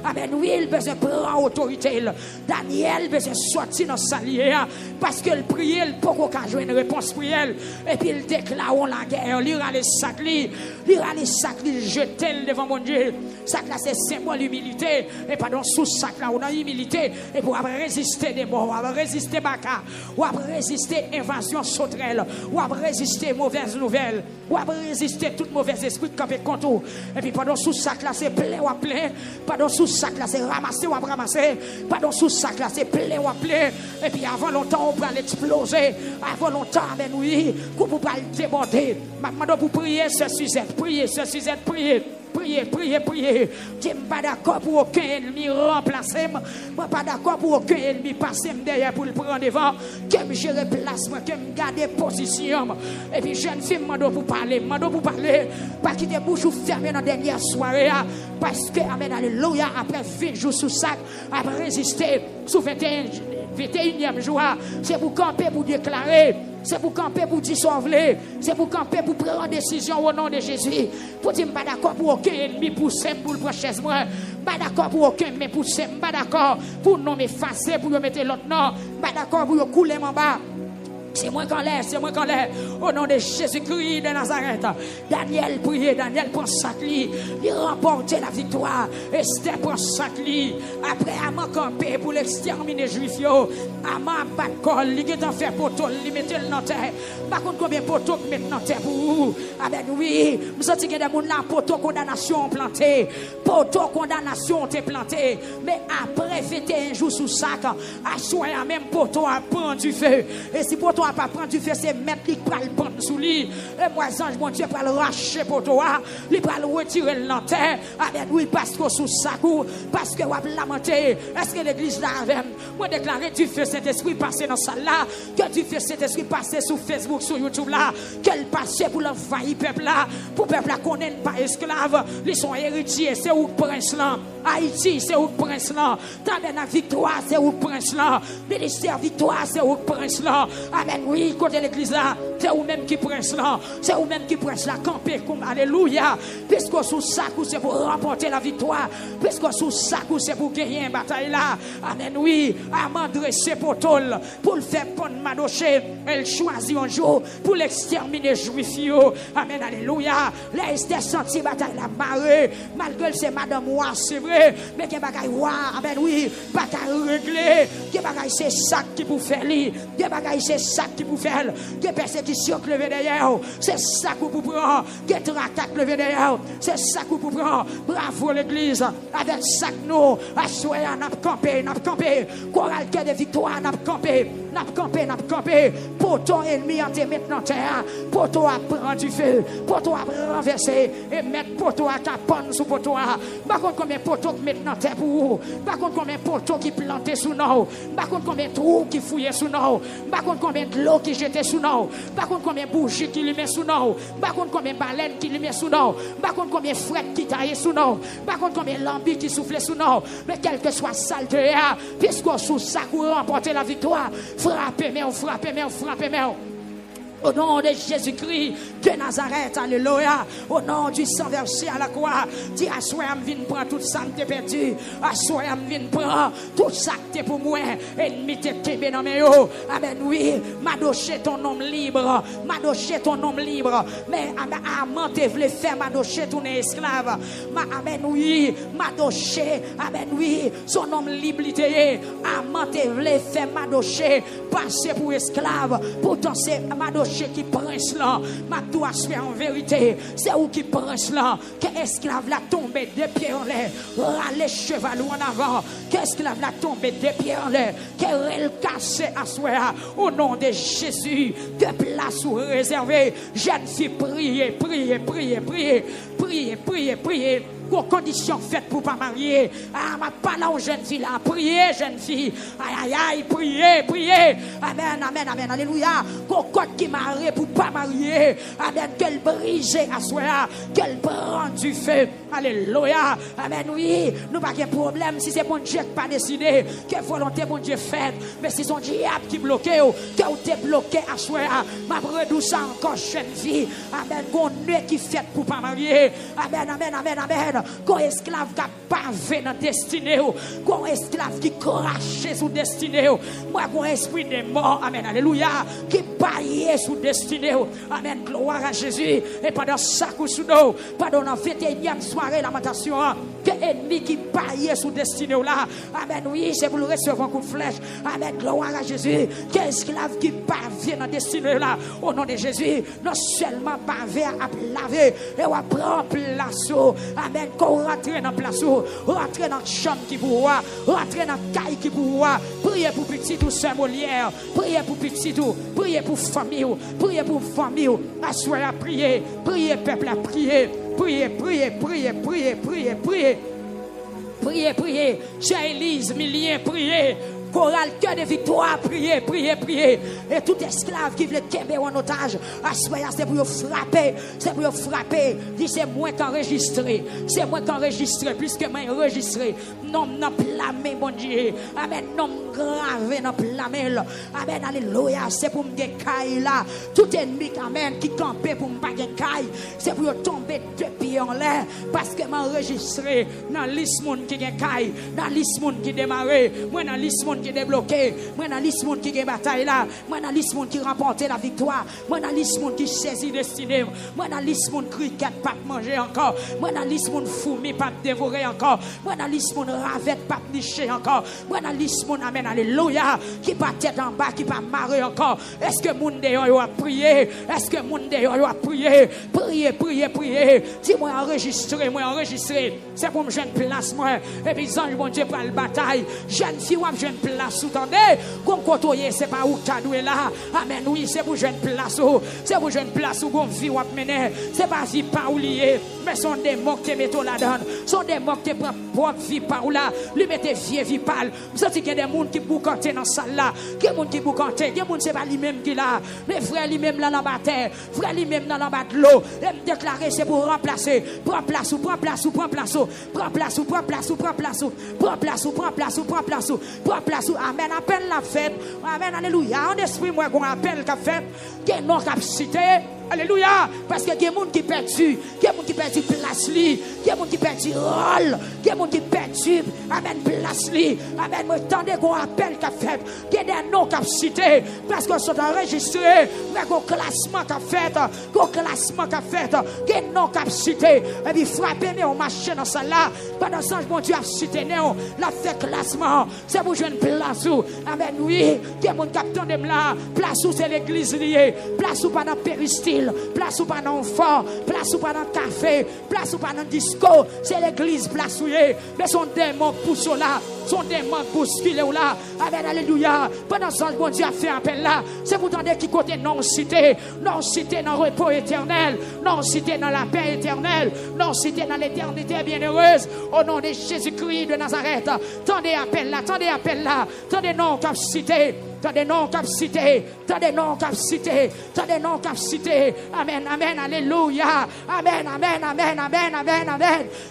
Amen. Oui, il a besoin de prendre autorité. Daniel a besoin de sortir dans sa lière parce qu'il priait, il peut pas jouer une réponse prière. Et puis il déclare la guerre. Il ira les sacs, il jeter devant mon Dieu. Sac là, c'est symbole d'humilité. Et pardon, sous sac là, on a humilité. Et pour résister des morts. Résister baka, ou à résister invasion sauterelle, ou à résister mauvaises nouvelles, ou à résister tout mauvais esprit qui est contre vous. Et puis pendant sous sac là c'est plein ou à plein, pendant sous sac là c'est ramasser ou à ramasser, pendant sous sac là c'est plein ou à plein. Et puis avant longtemps on va l'exploser, avant longtemps amen oui, qu'on peut pas le déborder. Maintenant pour prier ce sujet, prier. Priez. Je ne suis pas d'accord pour aucun ennemi remplacer. Je ne suis pas d'accord pour aucun ennemi passer derrière pour le prendre devant. Que je replace, que je garde position. Et puis jeune fille, je pour parler. Pas quitter bouche ou fermer dans la dernière soirée. Parce que, amen, alléluia, après 20 jours sous sac, après résister sous 21e jour, c'est pour camper, pour déclarer. C'est pour camper, pour dissolver. C'est pour camper, pour prendre décision au nom de Jésus. Pour dire, je ne suis pas d'accord pour aucun ennemi pousser pour le prochain mois. Je ne suis pas d'accord pour aucun ennemi pousser. Je ne suis pas d'accord pour non m'effacer, pour mettre l'autre nom. Je ne suis pas d'accord pour couler en bas. C'est moi qu'en l'air. Au nom de Jésus-Christ de Nazareth. Daniel priait, Daniel prend sac li. Il remportait la victoire. Esther prend sac li. Après, Aman campé pour l'exterminer les Juifs. Aman bat col. Il est en fait poteau. Il mettait le terre. Par contre, combien de poteaux qui mettent dans terre pour vous? Amen, oui. Vous sentez que des gens là, poteau condamnation planté. Poteau condamnation t'est planté. Mais après, 21 jours sous sac, à soir, même poteau a pris du feu. Et si poteau n'a pas prendre du feu, c'est mettre qui va le prendre sous lui. Et moi, ange, mon Dieu, va le racher pour toi. Il va le retirer le terre. Amen, oui, parce que sous sac, parce que vous avez lamenté. Est-ce que l'église là avec moi déclarer du feu Saint-Esprit passer dans salle là, que du feu Saint-Esprit passer sur Facebook, sur YouTube là, qu'elle passe pour l'envahir peuple là, pour peuple là qu'on n'est pas esclave, ils sont héritiers, c'est où prince là. Haïti, c'est où prince là. Tabernacle victoire, c'est où prince là. Ministère victoire, c'est où prince là. Amen. Oui, côté l'église là, c'est où même qui prince là. C'est où même qui prince là. Camper comme alléluia. Puisque sous ça, c'est pour remporter la victoire. Puisque sous ça, c'est pour gagner une bataille là. Amen. Oui, à dresser pour tout, pour le faire prendre Madoché. Elle choisit un jour pour l'exterminer juif. Amen. Alléluia. Là, il senti bataille la marée. Malgré c'est madame Ouah, c'est vrai. Mais que bagaille Ouah, amen. Oui, bataille réglée. Que bagaille c'est ça qui vous fait lui. Que bagaille c'est ça qui vous fait. Que persécution que levé derrière. C'est ça que vous prend. Que attaque levé derrière. C'est ça que vous prend. Bravo l'église. Avec ça que nous, à soir, n'a campé. Chorale cœur de victoire, n'a campé. Pour ton ennemi en te maintenant terre. Pour toi prendre du feu. Pour toi renverser. Et mettre pour toi capone sous pour toi. Par contre, combien de poteaux qui mettent dans terre pour vous. Par contre, combien de poteaux qui plantaient sous nous. Par contre, combien de trous qui fouillaient sous nous. Par contre, combien de l'eau qui jetait sous nous. Par contre, combien de bougies qui lui met sous nous. Par contre, combien de baleines qui lui met sous nous. Par contre, combien de frettes qui taillaient sous nous. Par contre, combien de lambies qui soufflaient sous nous. Mais quel que soit saleté, puisqu'on sous ça pour remporter la victoire. Frappez-moi. Au nom de Jésus-Christ de Nazareth, alléluia. Au nom du sang versé à la croix, dis à soi, je viens prendre tout ça que tu perdu. À soi, je viens prendre tout ça que tu pour moi. Ennemi te kébé dans mes yeux. Amen, oui. Madoché ton homme libre. Madoché ton homme libre. Mais Amen, tu voulais faire Madoché ton esclave. Amen, oui. Madoché, amen, oui. Son homme liberté. Amen, tu voulais faire Madoché passer pour esclave. Pourtant, c'est Madoché qui prince là, ma doit se faire en vérité. C'est où qui prince là, que esclave l'a tombé de pieds en l'air, râler cheval en avant, que esclave l'a tombé de pieds en l'air, qu'elle cassé à soi. Au nom de Jésus, de place ou réservée, jeune fille, priez. Aux conditions faites pour pas marier. Ah, ma pas là aux jeunes filles là. Priez, jeunes filles. Aïe, priez. Amen. Alléluia. Qu'au code qui marie pour pas marier. Amen. Qu'elle brise à soi. Qu'elle prend du feu. Alléluia. Amen. Oui. Nous pas de problème si c'est mon Dieu qui pas décidé. Quelle volonté mon Dieu fait. Mais si son diable qui bloque. Que vous t'es bloqué à soi. Ma redou ça encore jeune fille. Amen. Qu'on nuit qui fait pour pas marier. Amen. Qu'on esclave qui a pavé dans destinée, qu'on esclave qui crache sous destinée, moi qu'on esprit de mort, amen, alléluia, qui paye sous destinée, amen, gloire à Jésus, et pendant ça, pendant la 21e soirée lamentation, que ennemi qui paye sous destinée là, amen, oui, c'est pour le recevoir un coup de flèche, amen, gloire à Jésus, que esclave qui pavé dans destinée là, au nom de Jésus, non seulement pavé à laver, et à prendre place, amen. Qu'on rentre dans la place, rentre dans la chambre qui pour voir, rentre dans la caille qui pour voir, priez pour petit tout Saint Molière, priez pour petit tout, priez pour famille, assoyez à prier, priez peuple à prier, priez, chère Élise, milliers, priez. Chorale cœur de victoire, priez. Et tout esclave qui veut tomber en otage, c'est pour frapper. Dis c'est moi qui enregistré. Puisque moi enregistré. Non, non, plamé, mon Dieu. Amen, non, gravé, non, plamé. Amen, alléluia. C'est pour me caille là. Tout ennemi, amen, qui campait pour me baguer caille. C'est pour tomber de pieds en l'air. Parce que moi enregistré dans liste monde qui est caille, dans liste monde qui démarre, moi dans liste monde qui débloqué, moi dans liste monde qui gagne bataille là, moi dans liste monde qui remporte la victoire, moi dans liste monde qui saisit destinée, moi dans liste monde cricket pas manger encore, moi dans liste monde fourmi pas dévorer encore, moi dans liste monde ravette pas nicher encore, moi dans liste monde amen alléluia qui pas tête en bas qui pas marrer encore. Est-ce que monde dehors a prié? Est-ce que monde dehors a prié? Priez. Dis-moi enregistrer, c'est pour me jeune place moi et puis ange bon Dieu pour la bataille, jeune fille ou jeune place ou tendez qu'on côtoyer c'est pas où tu doué là, amen, oui c'est pour jeune place ou c'est pour jeune place où gon vie ou mener, c'est pas vie pas oublié mais sont des mots qui mettent la donne, sont des mots qui prend propre vie par là, lui mettez vieux vie pâle. Vous sentez qu'il y a des gens qui boucantent dans la salle là, il y a des gens qui boucantent, il y a des gens c'est pas lui-même qui là, mais frère lui-même là dans la terre, frère lui-même dans la bas de l'eau, et me déclarer c'est pour remplacer, prends place ou prends place ou prends place ou prends place ou prends place ou prends place ou prends place ou prends place ou prends place ou prends place ou amen, appelle la fête, amen, alléluia, en esprit moi qu'on appelle qu'a fait, qui est non capacité. Alléluia. Parce que il y a des gens qui perdent, il y a des gens qui perdent place, il y a des gens qui perdent rôle, il y a des gens qui perdent, amen, place, amen, moi, attendez qu'on appelle qu'a fait, il y a des non-capacités, parce qu'ils sont enregistrés, mais qu'on classement qu'a fait, il y a des non-capacités, et puis frappez, mais on marche dans ça là, pendant ce temps, mon Dieu a cité, la fait classement, c'est pour jouer une place, amen, oui, il y a des gens qui attendent là, place où c'est l'église liée, place où pendant péristyle, place ou pas dans fort, place ou pas dans café, place ou pas dans disco, c'est l'église place où est, mais son démon pousse là, son démon pousse qu'il est là, amen, alléluia, pendant ce temps, bon Dieu a fait appel là, c'est pour tenter qui côté non cité dans le repos éternel, non cité dans la paix éternelle, non cité dans l'éternité bienheureuse, au nom de Jésus-Christ de Nazareth, tendez appel là, tendez non capacité. T'as des non-capacités, amen, amen, alléluia, amen,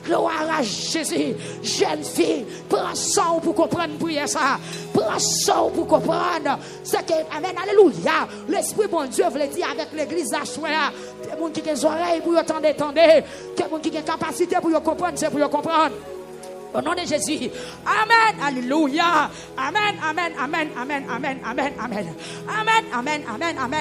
gloire à Jésus, jeune fille, prends ça pour comprendre prier ça, prends ça pour comprendre, c'est que, amen, alléluia, l'Esprit bon Dieu veut dire avec l'église à choix, des gens qui ont des oreilles pour entendre, des gens qui ont des capacités pour comprendre, c'est pour comprendre. Au nom de Jésus. Amen. Alléluia. Amen.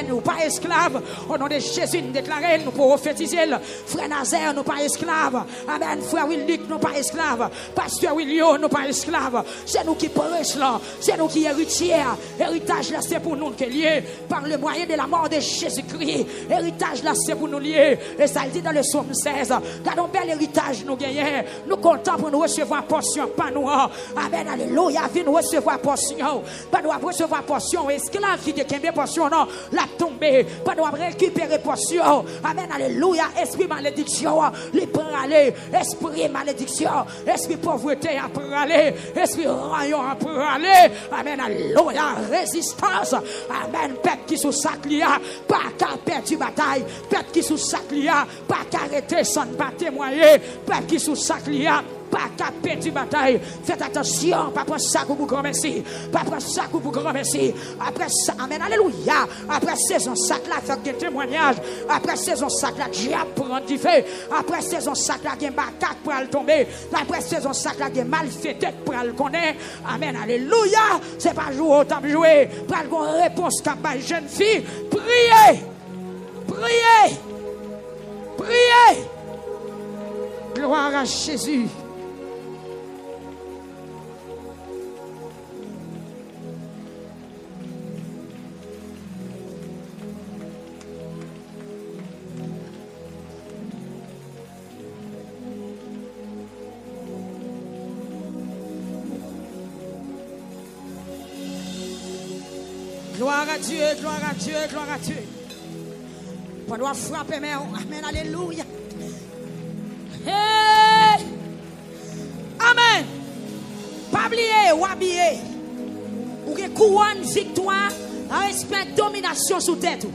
Nous pas esclaves. Au nom de Jésus, nous déclarons, nous pouvons prophétiser. Frère Nazaire, nous pas esclaves. Amen. Frère Willick, nous pas esclaves. Pasteur William, nous pas esclaves. C'est nous qui prêchons là. C'est nous qui héritiers. Héritage là, c'est pour nous qui est lié par le moyen de la mort de Jésus-Christ. Héritage là, c'est pour nous lier. Et ça, il dit dans le psaume 16. Gardons bel héritage nous gagnons. Nous comptons pour nous recevoir portion, pas nous. Amen, alléluia, viens nous recevoir portion. Pas nous recevoir portion. Esclave qui décembre portion, non, la tomber. Pas nous récupérer portion. Amen, alléluia. Esprit malédiction, les prend aller. Esprit malédiction, esprit pauvreté à prendre aller. Esprit rayon à prendre aller. Amen, alléluia. Résistance. Amen, peuple qui sous sac lia, pas qu'à perdre du bataille. Peuple qui sous sac lia, pas qu'à arrêter sans pas témoigner. Peuple qui sous sac lia, pas qu'à perdre du bataille. Faites attention, pas prendre ça pour grand merci. Pas prendre ça pour grand merci. Après ça, amen, alléluia. Après saison sac là, faire des témoignages. Après saison sac là, diable prend du feu. Après saison sac là, il y a macaque pour le tomber. Après saison sac là, il y a malfaiteur pour le connaître. Amen, alléluia. C'est pas jouer autant de jouer. Pour une réponse capable, jeune fille. Priez. Priez. Priez. Gloire à Jésus. Gloire à Dieu, gloire à Dieu, gloire à Dieu. On doit frapper, mais amen, alléluia. Hey! Amen. Pas oublier ou habiller. Ou que couronne victoire, respect, domination sous tête.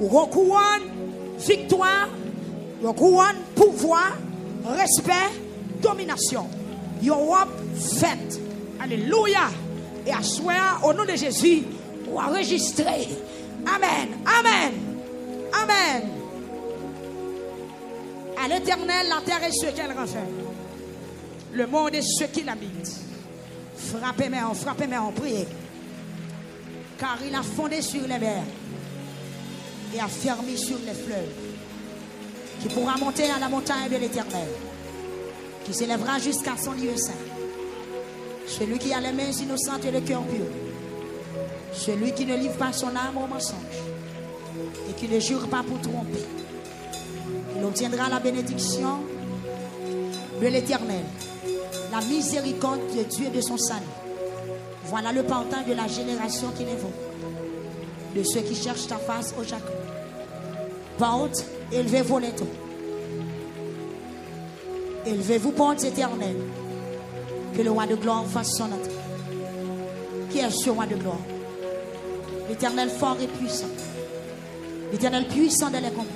Ou couronne victoire, ou couronne pouvoir, respect, domination. Europe fête. Alléluia. Et à soir, au nom de Jésus, ou enregistrer. Amen. Amen. Amen. À l'Éternel, la terre est ce qu'elle renferme. Le monde est ce qu'il habite. Frappez-moi, priez. Car il a fondé sur les mers et a fermé sur les fleuves. Qui pourra monter à la montagne de l'Éternel. Qui s'élèvera jusqu'à son lieu saint. Celui qui a les mains innocentes et le cœur pur. Celui qui ne livre pas son âme au mensonge. Et qui ne jure pas pour tromper. Il obtiendra la bénédiction de l'Éternel. La miséricorde de Dieu de son salut. Voilà le pantin de la génération qui l'évoque. De ceux qui cherchent ta face au Jacob. Porte, élevez vos lettres. Élevez-vous, portes éternelles. Que le roi de gloire fasse son entrée. Qui est ce roi de gloire? L'Éternel fort et puissant. L'Éternel puissant dans les combats.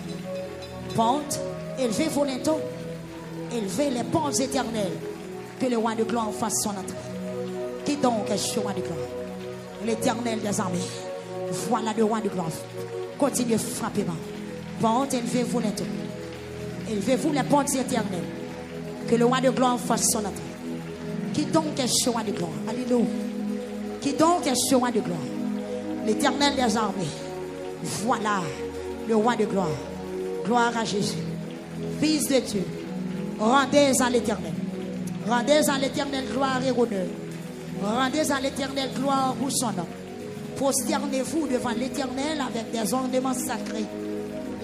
Ponte, élevez vos linteaux. Élevez les ponts éternels. Que le roi de gloire fasse son entrée. Qui donc est ce roi de gloire? L'Éternel des armées. Voilà le roi de gloire. Continuez frappez-moi. Ponte, élevez vos linteaux. Élevez-vous les ponts éternels. Que le roi de gloire fasse son entrée. Qui donc est ce roi de gloire? Alléluia. Qui donc est ce roi de gloire? L'Éternel des armées. Voilà le roi de gloire. Gloire à Jésus. Fils de Dieu. Rendez à l'Éternel. Rendez à l'Éternel gloire et honneur. Rendez à l'Éternel gloire pour son nom. Prosternez-vous devant l'Éternel avec des ornements sacrés.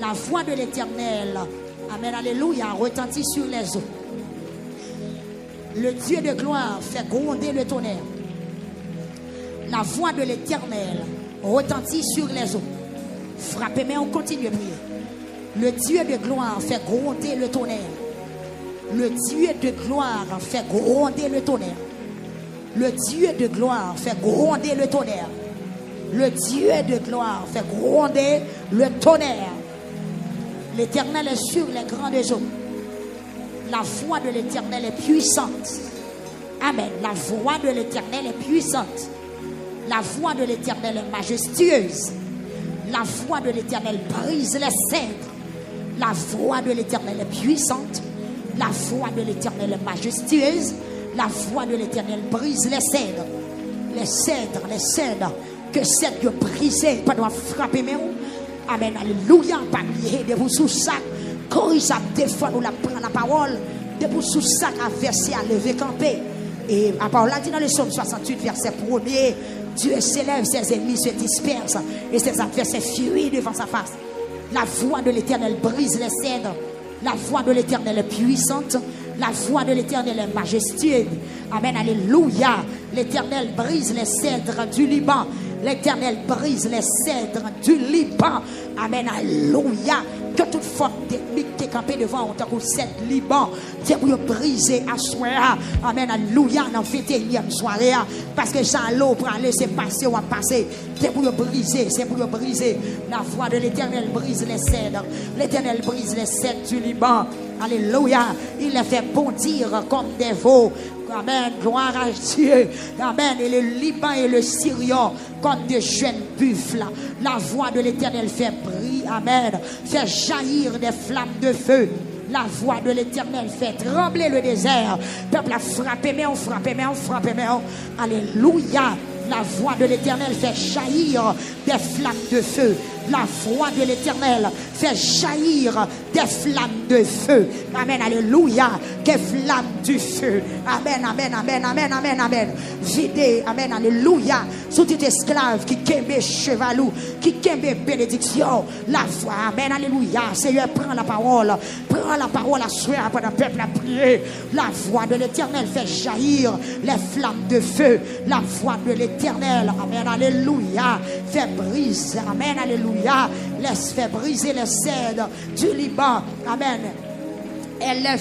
La voix de l'Éternel, amen, alléluia, retentit sur les eaux. Le Dieu de gloire fait gronder le tonnerre. La voix de l'Éternel retentit sur les eaux. Frappez, mais on continue à prier. Le Dieu de gloire fait gronder le tonnerre. Le Dieu de gloire fait gronder le tonnerre. Le Dieu de gloire fait gronder le tonnerre. Le Dieu de gloire fait gronder le tonnerre. L'Éternel est sur les grandes eaux. La voix de l'Éternel est puissante. Amen. La voix de l'Éternel est puissante. La voix de l'Éternel est majestueuse. La voix de l'Éternel brise les cèdres. La voix de l'Éternel est puissante. La voix de l'Éternel est majestueuse. La voix de l'Éternel brise les cèdres. Les cèdres, les cèdres. Que cèdres brisés, pas doit frapper mais amen, alléluia, pas lié de vous sous sac. Quand ça défend ou la prend la parole, de vous sous sac à verser, à lever, camper. Et la parole dit dans le psaume 68, verset 1er, Dieu s'élève, ses ennemis se dispersent et ses adversaires fuient devant sa face. La voix de l'Éternel brise les cèdres. La voix de l'Éternel est puissante. La voix de l'Éternel est majestueuse. Amen, alléluia. L'Éternel brise les cèdres du Liban. L'Éternel brise les cèdres du Liban. Amen, alléluia. Que toute forme technique qui est campée devant en tant que cèdre Liban, c'est pour briser à soir. Amen, alléluia. Dans 21e soirée. Parce que ça l'eau pour aller se passer ou à passer. C'est pour briser, c'est pour briser. La voix de l'Éternel brise les cèdres. L'Éternel brise les cèdres du Liban. Alléluia. Il les fait bondir comme des veaux. Amen, gloire à Dieu. Amen, et le Liban et le Syrian comme de jeunes buffles. La voix de l'Éternel fait briller, amen, fait jaillir des flammes de feu. La voix de l'Éternel fait trembler le désert. Peuple a frappé, mais on frappe, mais on frappe, mais on. Alléluia. La voix de l'Éternel fait jaillir des flammes de feu. La voix de l'Éternel fait jaillir des flammes de feu. Amen, alléluia. Des flammes du feu. Amen, amen, amen, amen, amen, amen. Videz, amen, alléluia. Sous tout esclave qui kembe chevalou, qui kembe bénédiction. La voix, amen, alléluia. Seigneur, prends la parole à soir pendant le peuple a prié. La voix de l'Éternel fait jaillir les flammes de feu. La voix de l'Éternel, amen, alléluia, fait briser, amen, alléluia. Laisse faire briser les cèdres du Liban. Amen. Elle les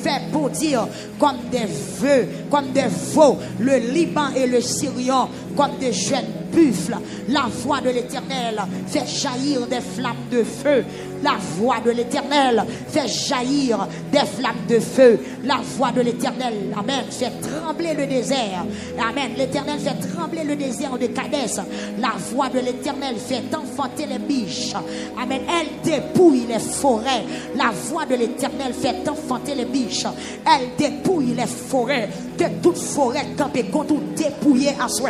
fait bondir comme des vœux, comme des veaux. Le Liban et le Syrian comme des jeunes buffles. La voix de l'Éternel fait jaillir des flammes de feu. La voix de l'Éternel fait jaillir des flammes de feu. La voix de l'Éternel, amen, fait trembler le désert. Amen. L'Éternel fait trembler le désert de Kadès. La voix de l'Éternel fait enfanter les biches. Amen. Elle dépouille les forêts. La voix de l'Éternel fait enfanter les biches. Elle dépouille les forêts. Que toute forêt campée contre tout dépouillée à soi.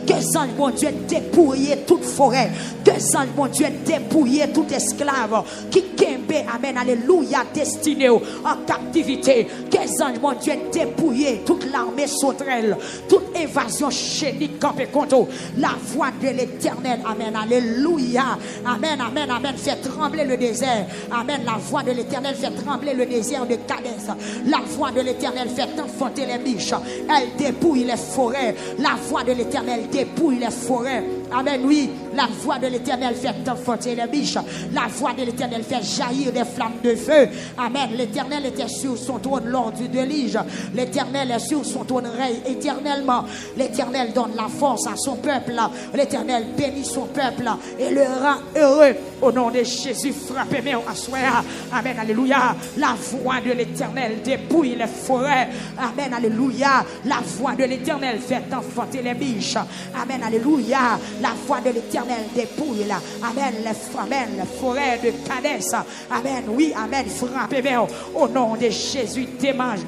Que sans mon Dieu dépouiller toute forêt. Que sans mon Dieu dépouiller tout esclave qui kembe, amen, alléluia, destiné en captivité. Que sans mon Dieu dépouiller toute l'armée sauterelle, toute évasion chénique campée contre la voix de l'Éternel, amen, alléluia. Alléluia. Amen, amen, amen. Fait trembler le désert. Amen. La voix de l'Éternel fait trembler le désert de Kadès. La voix de l'Éternel fait enfanter les biches. Elle dépouille les forêts. La voix de l'Éternel dépouille les forêts. Amen, oui. La voix de l'Éternel fait enfanter les biches. La voix de l'Éternel fait jaillir des flammes de feu. Amen. L'Éternel était sur son trône lors du déluge. L'Éternel est sur son trône, règne éternellement. L'Éternel donne la force à son peuple. L'Éternel bénit son peuple et le rend heureux. Au nom de Jésus, frappez-moi à soir. Amen, alléluia. La voix de l'Éternel dépouille les forêts. Amen, alléluia. La voix de l'Éternel fait enfanter les biches. Amen, alléluia. La voix de l'Éternel dépouille là. Amen, les forêts de Kadès. Amen, oui, amen. Frappez-moi au nom de Jésus. Démarche.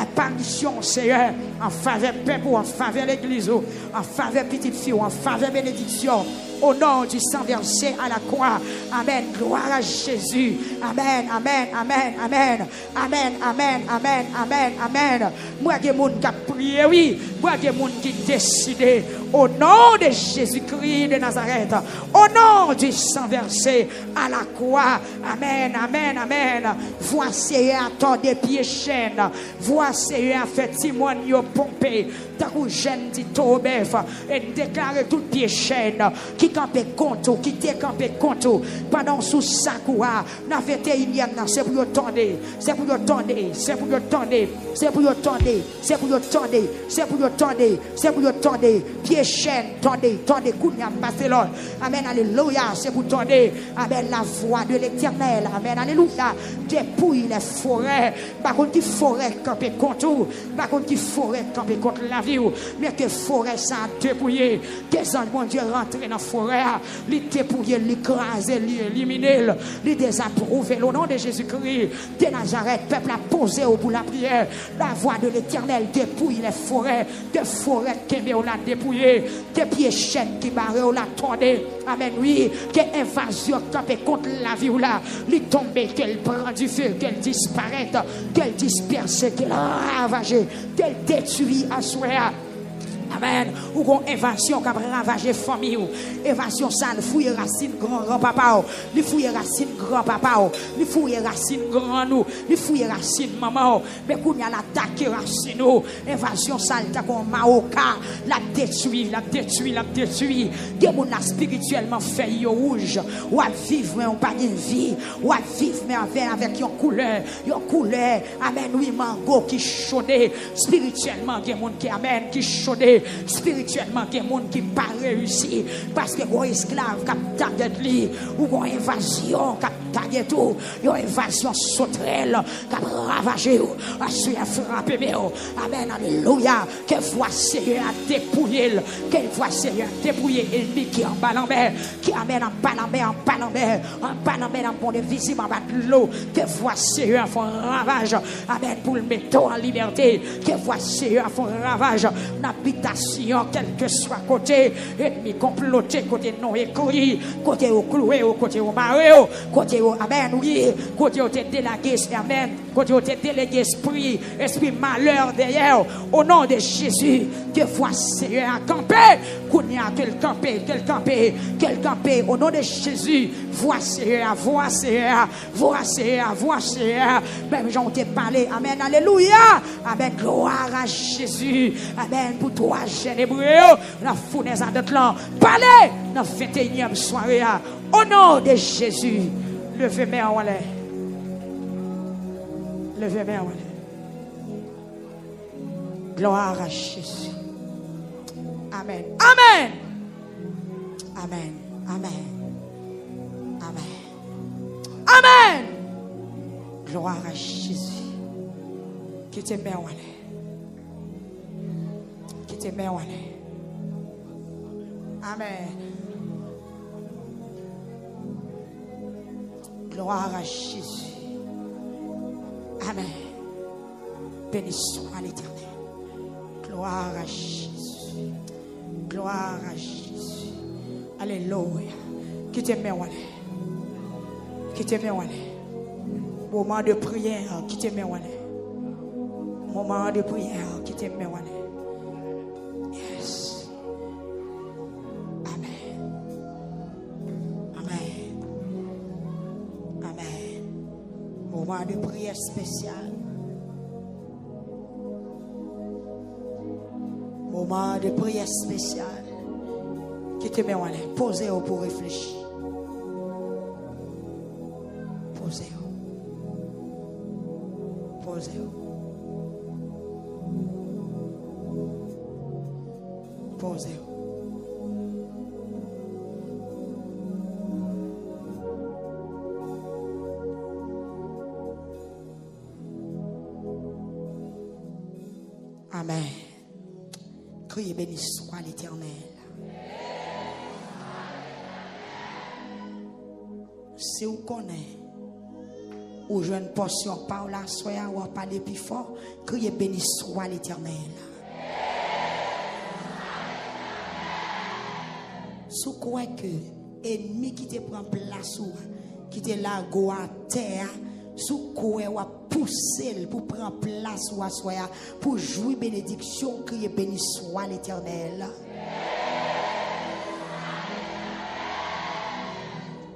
Apparition, Seigneur, en faveur peuple, en faveur l'église, en faveur petite fille, en faveur bénédiction. Au nom du sang versé à la croix. Amen. Gloire à Jésus. Amen, amen, amen, amen. Amen, amen, amen, amen, amen. Moi, il y a des gens qui ont prié, oui. Moi, il y a des gens qui ont décidé. Au nom de Jésus-Christ de Nazareth. Au nom du sang versé à la croix. Amen, amen, amen. Voici à ton des pieds chaînes. Voici à fait témoigner pompé. Tant que jeune dit Tobef. Et déclarer tout pied chaîne. Qui campait contre, qui t'est campé contre, pendant sous Sakoua, dans 21e, c'est pour y tendre, c'est pour y tendre, c'est pour y tendre, c'est pour y tendre, c'est pour y tendre, c'est pour y tendre, c'est pour y tendre, pied chaîne, tendez, Kounia, Barcelone, amen, alléluia, c'est pour tendre, amen, la voix de l'Éternel, amen, alléluia, dépouille les forêts, par contre, qui forêt campé contre, par contre, qui forêt campé contre la vie, mais que forêt ça dépouillé, que ça, mon Dieu, rentre dans forêt, les dépouiller, l'écraser, l'éliminer, les désapprouver. Au nom de Jésus-Christ de Nazareth, peuple a posé au bout de la prière. La voix de l'Éternel dépouille les forêts, des forêts qui on l'a dépouillé, des pieds chaînes qui barrent, on l'a tourné. Amen, oui, qu'elle invasion campée contre la vie ou là, les tomber, qu'elle prend du feu, qu'elle disparaisse, qu'elle disperse, qu'elle ravage, qu'elle détruit à soi. Amen. Ou qu'on invasion qui a ravagé famille. Invasion ça, il fouille racine grand-papa. Il fouille racine grand-papa. Il fouille racine grand-nous. Il fouille racine maman. Mais qu'on y a l'attaque racine. Invasion ça, il t'a comme Maoka. La détruit. Des gens là spirituellement fait rouge. Ou à vivre, mais on pas de vie. Ou à vivre, mais avec une couleur. Amen. Oui, mango qui chaudé. Spirituellement, il y a des gens qui amen, qui chaudé. Spirituellement, il y a des gens qui n'ont pas réussi parce que les esclaves qui ont tagué ou une invasion qui a tagué tout, une invasion sauterelle qui a ravagé, qui a frappé. Amen, alléluia. Que voix Seigneur a dépouillé, que voix Seigneur a dépouillé l'ennemi qui est en bas en mer, qui amène en bas en mer, en pont de visible en bas de l'eau. Que voix Seigneur font ravage. Amen, pour le mettre en liberté. Que voix Seigneur font ravage. N'habitation, quel que soit côté, ennemi comploté, côté non écrit, côté au cloué, côté au maré, côté au amen, oui, côté au délégué, amen, côté au délégué esprit malheur derrière, au nom de Jésus, que voix Seigneur a campé, qu'on y a quel campé, au nom de Jésus, voix Seigneur, même j'en t'ai parlé, amen, alléluia, amen, gloire à Jésus, amen, pour toi, jeune hébreu, la fournaise à d'autres langues, parlez dans la 21e soirée, au nom de Jésus, levez-moi en l'air. Levez-moi en l'air. Gloire à Jésus. Amen. Amen. Amen. Amen. Amen. Amen. Gloire à Jésus. Qui te met en l'air. Qui te met en l'air. Amen. Gloire à Jésus. Amen. Béni soit l'Éternel. Gloire à Jésus. Gloire à Jésus. Alléluia. Qui te met en l'air. Qui te met en l'air. Moment de prière. Qui te met en l'air. Moment de prière. Qui te met en l'air. Yes. Amen. Moment de prière spéciale. Moment de prière spéciale. Qui te met en l'air. Posez-vous pour réfléchir. Posez-vous. Posez-vous. Posez-vous. Amen. Criez béni soit l'Éternel. Si vous connaissez, ou je une portion par là, soyez ou à parler plus fort, criez béni soit l'Éternel. Si vous croyez que l'ennemi qui te prend place, qui te la go à terre, si vous croyez ou à pousser pour prendre place ou à soya, pour jouer bénédiction, criez béni soit l'Éternel.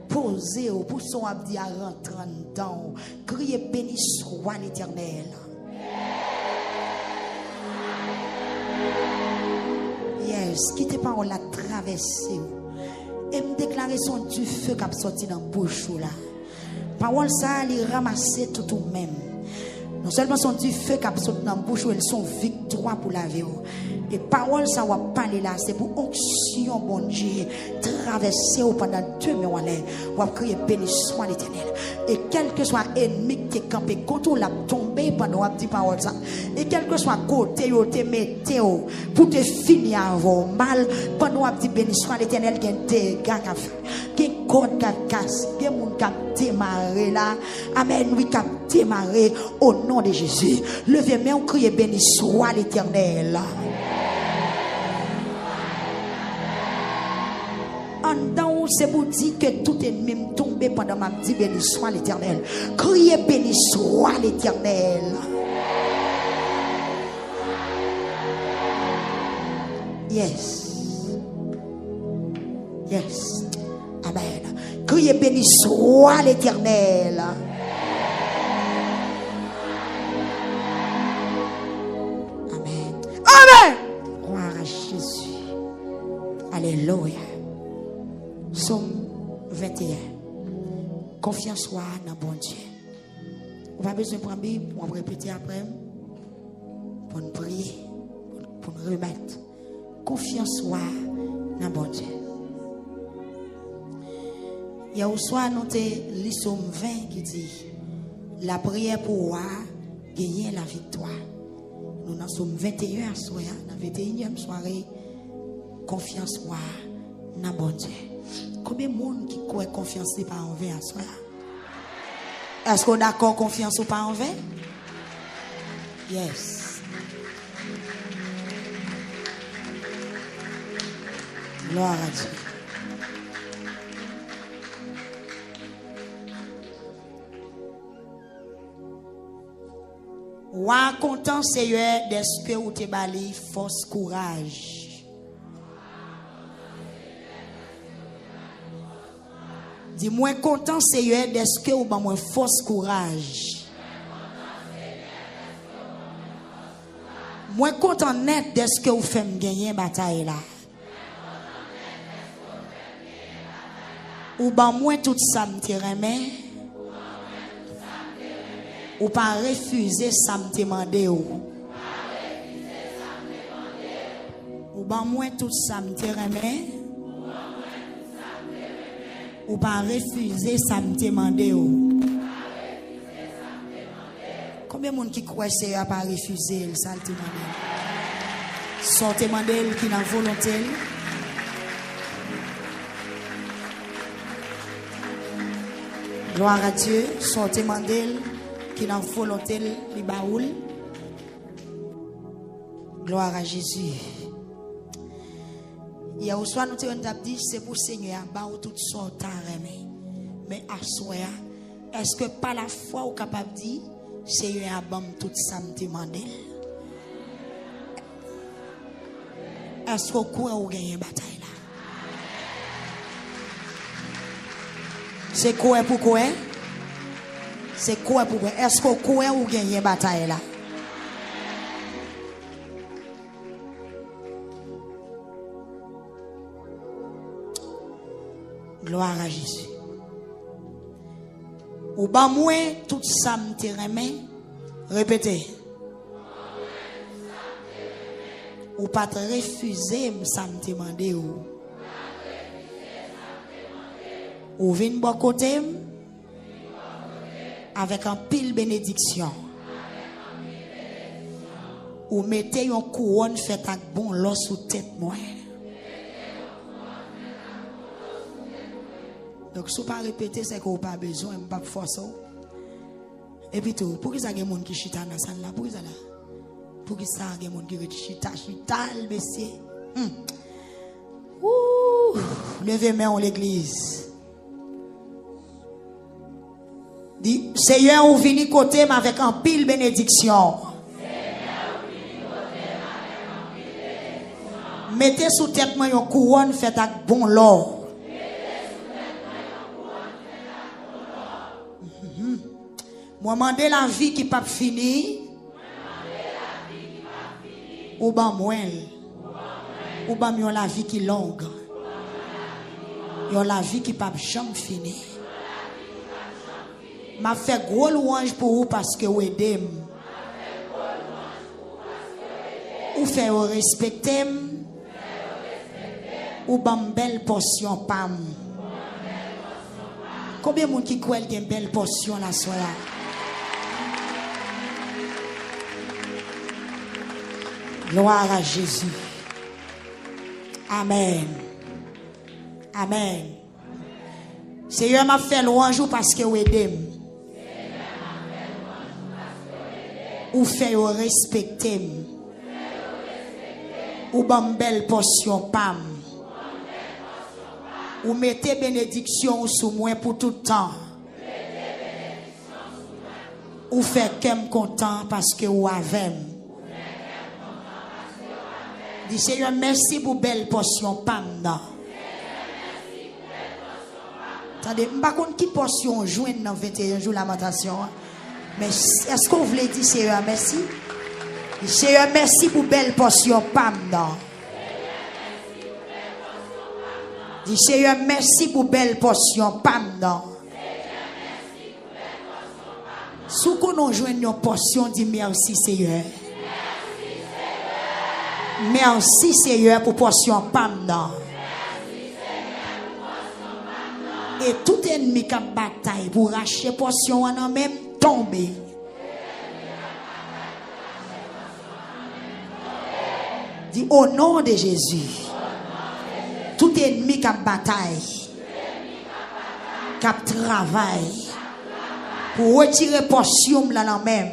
Posez au pour son abdi à rentrer dedans. Criez béni soit l'Éternel. Yes, quittez pas on l'a traversé. Et me déclarer son du feu qui a sorti dans la bouche là. Parole ça, il ramasse tout ou même. Non seulement son du feu qui a sorti dans la bouche, elles sont victoire pour la vie. Et parole ça va parler là, c'est pour onction bon Dieu traverser pendant 2 mois là, on va crier béni soit l'Éternel. Et quel que soit ennemi qui est campé contre la tomber pendant on dit parole ça. Et quel que soit côté où te mettez pour te finir avant mal pendant on dit béni soit l'Éternel qui des gars qui code qui casse, qui monde qui démarrer là. Amen, oui qui démarrer au nom de Jésus. Levez main on crie béni soit l'Éternel. En c'est pour dire que tout ennemi me tombe pendant ma dit béni soit l'Éternel. Criez béni soit l'Éternel. Yes. Yes. Amen. Criez béni soit l'Éternel. Amen. Amen. Gloire à Jésus. Alléluia. Somme 21. Confiance soit dans bon Dieu. On va besoin de prendre Bible pour répéter après. Pour nous prier. Pour nous remettre. Confiance soit dans bon Dieu. Il y a au soir, nous avons lu Somme 20 qui dit la prière pour gagner la victoire. Nous dans Somme 21 soir, la 21e soirée. Confiance soit dans bon Dieu. Combien de monde qui croit confiance n'est pas envers à soi? Est-ce qu'on est d'accord confiance ou pas envers? Yes. Gloire à Dieu. Wa content Seigneur d'est-ce que vous te bali force courage. Dis-moi content Seigneur d'est-ce que vous ba moi force courage. Moi content net d'est-ce que vous faites gagner bataille là. Ou ba moi tout ça me te remet. Ou pas refuser ça me demander ou. Ou ba moi tout ça me te remet. Ou pas refuser ça me demander ou. Combien de monde qui croit que c'est à pas refuser ça le demander. Son demander qui n'a volonté. Gloire à Dieu, son demander qui n'a volonté li baoul. Gloire à Jésus. Il y a aussi nous avons dit c'est pour Seigneur ba ou toute sorte remé. Mais à soi est-ce que par la foi ou capable dire Seigneur abam tout ça me demander. Est-ce que quoi ou gagner bataille là? C'est quoi pour quoi? C'est quoi pour vous? Est-ce qu'on croit ou gagne une bataille là? Gloire à Jésus. Ou ba moi tout ça me te remet. Répétez. Ou pas te refuser ça me te demander ou vinn bon côté avec un pile bénédiction. Ou mettez une couronne faite avec bon l'os sous tête moi. Donc, si vous ne pas répéter, c'est que vous n'avez pas besoin, vous n'avez pas force. Et puis tout, pour qui ça y a des gens qui chita dans la salle là? Pour qui ça là? Pour qui ça y a des gens qui chita, le monsieur? Levez main en l'église. Dit, Seigneur, vous venez côté avec un pile bénédiction. Mettez sous tête moi une couronne faite avec bon l'or. Moi mandé la vie qui pas fini. Ou ban moelle. Ou ban yon la vie qui longue. Yon la vie qui pas jamais fini. M'a fait gros louange pour vous parce que vous aidez. Ou fait respecter. Ou ban belle portion pam. Combien de monde qui croit qu'il y a une belle portion la soirée? Gloire à Jésus. Amen. Amen. Seigneur m'a fait louange parce que vous aidez. Ou fait respecter. Ou ban belle portion pam. Ou mettez bénédiction sous moi pour tout le temps. Ou fait qu'elle content parce que vous avez. Dis Seigneur, merci pour belle portion pam. Attendez, je ne sais pas qui portion joindre dans 21 jours lamentation. Mais est-ce qu'on voulait dire Seigneur, merci? Seigneur, merci pour belle portion pam. Dis Seigneur, merci pour belle portion pam. Si nous joignons une portion, dis merci Seigneur. Merci Seigneur pour portion pam. Et tout ennemi qui a bataille pour racheter portion en même tomber. Dis au nom de Jésus. Tout ennemi qui a bataille, qui a travail pour retirer portion là dans même.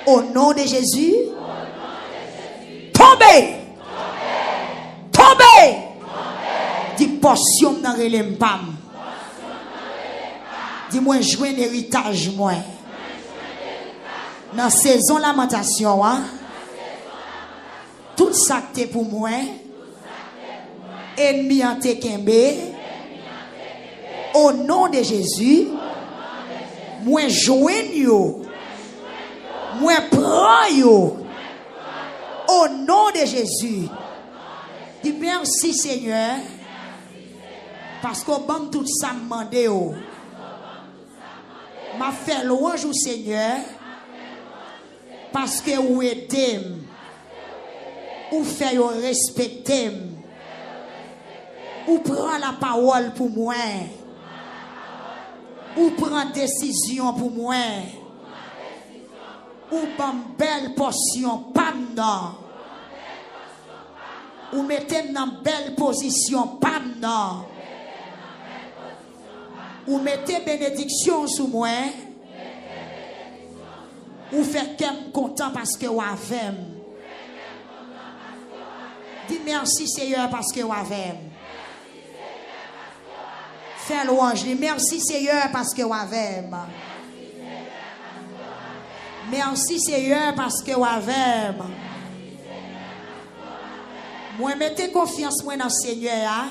Au nom de Jésus. Tombez! Tombez! Dis portion dans relève pam. Dis-moi jouer l'héritage moi. Dans saison lamentation hein. Tout ça que pour moi. Ennemi en tekembe. Au nom de Jésus. Moi joigne yo. Moi prends yo. Au nom de Jésus. Dis merci Seigneur. Parce qu'au bon tout ça demandé oh. M'a fait louange au Seigneur. Parce que vous aidez. Ou fait respecter. Ou prend la parole pour moi. Ou prend décision pour moi. Ou ban belle portion pam nan. Ou mettez dans belle position pam nan. Ou mettez bénédiction sous moi. Ou fait qu'elle content parce que vous avez. Dis merci Seigneur parce que vous avez. Fais louange. Dis merci Seigneur parce que vous avez. Merci Seigneur parce que vous avez. Moi mettez confiance moi dans le Seigneur.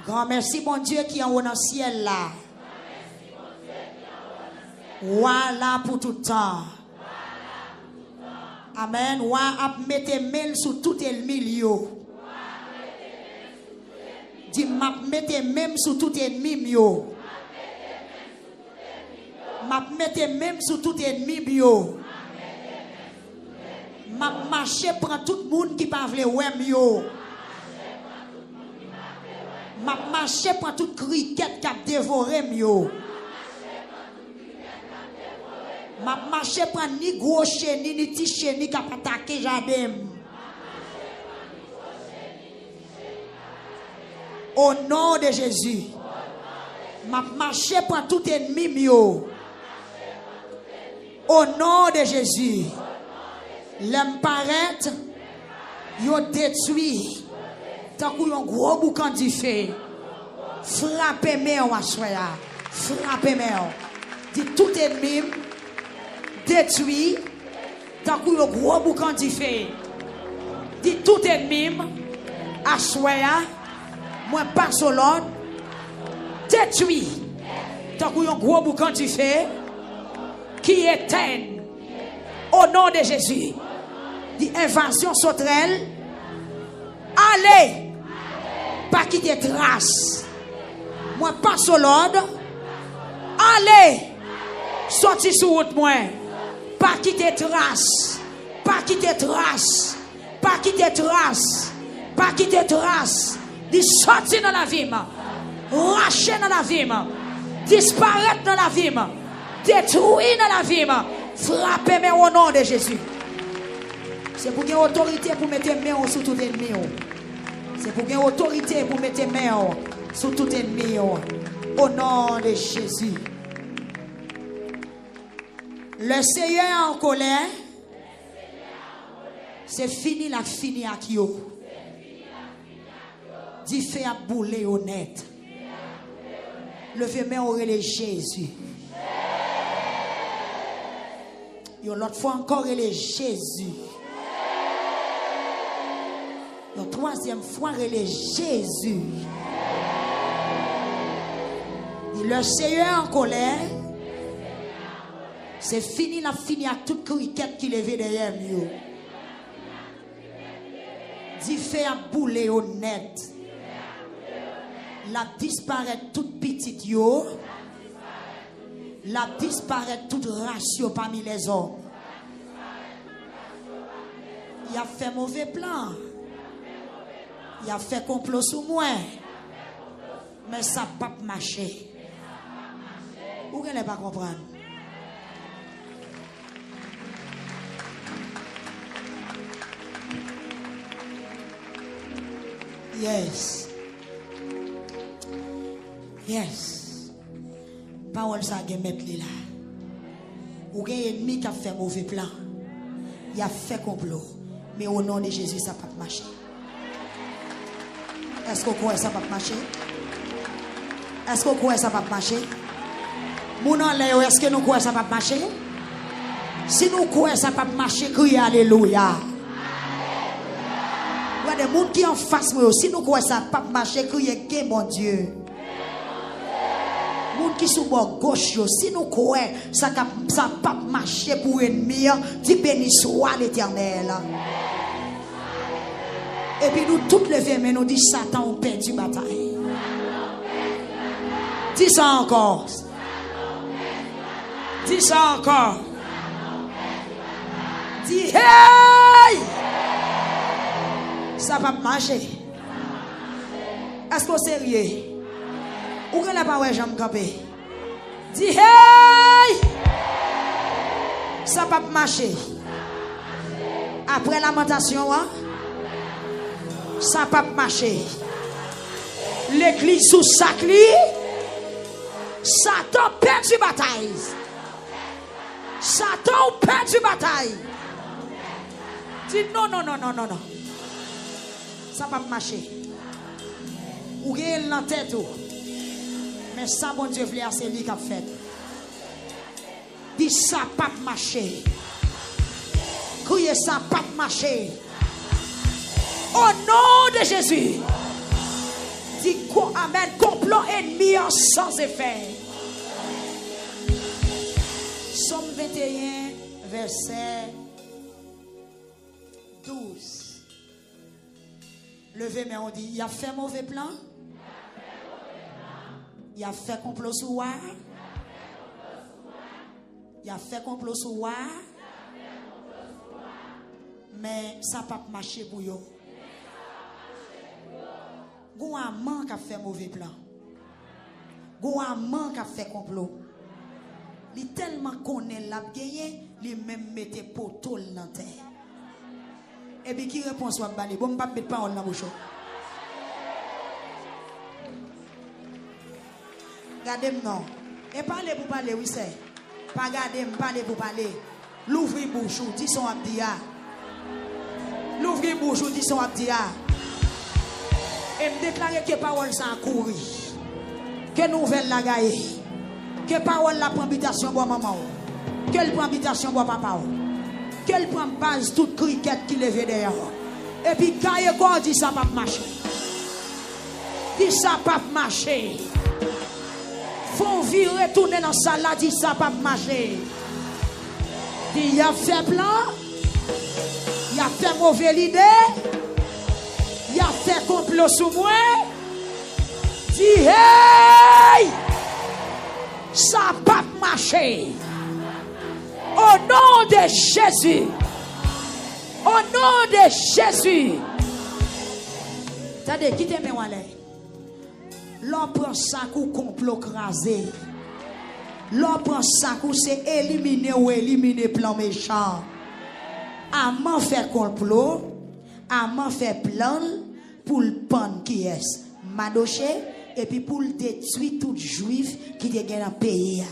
Grand merci, mon Dieu, qui est en haut dans le ciel là. Voilà pour tout temps. Amen. Wa ap mette main sur tout ennemi yo. Dis m'a mette même sur tout ennemi yo. M'a mette même sur tout ennemi yo. M'a marché prend tout le monde qui pas vle wèm yo. M'a marché prend tout cricket qui a dévoré yo. M'a marché prend ni gros chenille ni petit chenille qui a attaqué jardin. Au nom de Jésus. M'a marché prend tout ennemi yo. Au nom de Jésus. L'homme paraît, yo détruit. Tant qu'on un gros boucan du feu. Frappez-moi en soya. Frappez-moi. Dit tout ennemi détruit. Tant qu'on un gros boucan du feu. Dit tout ennemi à soya. Moi passe au l'ordre. Détruit. Tant qu'on un gros boucan du feu. Qui éteint. Au nom de Jésus. Dit invasion sauterelle. Allez. Pas quitter trace. Moi passe au l'ordre. Allez. Sorti sur route moi. Pas quitter trace. Pas quitter trace. Pas quitter trace. Pas quitter trace. Dit sortir dans la vie. Racher dans la vie. Disparaître dans la vie. Détruire dans la vie. Frappez-moi au nom de Jésus. C'est pour qu'il y ait autorité pour mettre main sur tout ennemi. C'est pour qu'il y ait autorité pour mettre main sur tout ennemi. Au nom de Jésus. Le Seigneur est en colère. C'est fini la fini à Kyo. Dit fait à bouler honnête. Levez-moi au relais Jésus. L'autre fois encore, il est Jésus. La troisième fois, il est Jésus. Et le Seigneur en colère. C'est fini, la fini à toute cricket qui levait derrière nous. Dit fait à bouler honnête. La disparaît toute petite yo. La disparaît toute ratio parmi les hommes. Il a fait mauvais plan. Il a fait complot sur moi. Mais ça n'a pas marché. Vous ne pouvez pas comprendre. Yes. Yes. Parole ça gen mettre là. Ou gen ennemi qui a fait mauvais plan. Il a fait complot. Mais au nom de Jésus ça pas marcher. Est-ce que vous croyez ça pas marcher? Est-ce que vous croyez ça pas marcher? Moun en l'air, est-ce que nous croyons ça pas marcher? Si nous croyons ça pas marcher, criez alléluia. Il y a des gens qui en face moi. Si nous croyons ça pas marcher, criez que mon Dieu. Moun qui sont bord gauche, si nous croyons ça pas marcher pour ennemi, dit béni soit l'Éternel. Et puis nous toutes lever mais nous dit Satan on perdu bataille. Dis ça encore. Dis ça encore. Dis hey! Ça va marcher. Est-ce que vous êtes sérieux? Ou que la parole j'aime camper? Dis hey! Ça va marcher. Après lamentation, hein? Ça va marcher. L'église sous sacré. Satan perd du bataille. Satan perd du bataille. Dis non, non, non, non, non, non. Ça va marcher. Ou il dans tête. Mais ça, bon Dieu, c'est lui qui a fait. Dis ça pas marcher. Criez ça pas marcher. Au nom de Jésus. dit amen, complot ennemi sans effet. Somme 21, verset 12. Levez, mais on dit, il a fait mauvais plan. Il a fait complot sur moi. Il a fait complot sur moi. Mais ça n'a pas marché pour eux. Gouaman qui a fait mauvais plan. Gouaman qui a fait complot. Il tellement connaît la gagné, il même mette poteau dans terre. Et puis qui répond soit balé, bon pas mettre parole dans bouche. Regardez-moi non. Et parler pour parler oui c'est. Pas garder parler pour parler. L'ouvrir bouche, dis son abdia. L'ouvrir bouche, dis son abdia. Et me déclarer que parole sans courir. Que nouvelle la gagne. Que parole la prend habitation pour maman. Qu'elle prend habitation pour papa. Qu'elle prend base toute cricket qui lève derrière. Et puis quand quoi dit ça pas marcher. Dit ça pas marcher. Faut virer retourner dans ça là dit ça pas marcher. Il a fait plan. Il a fait mauvaise idée. Il a fait complot sur moi. Dis hey! Ça n'a pas marché. Au nom de Jésus. Au nom de Jésus. Attendez, quittez-moi là. L'on prend ça coup complot crasé. L'on prend ça coup c'est éliminer ou éliminer plan méchant. Amant fait complot. Amant fait plan pour le pan qui est Madoché. Et puis pour le détruire tout juif qui est dans le pays.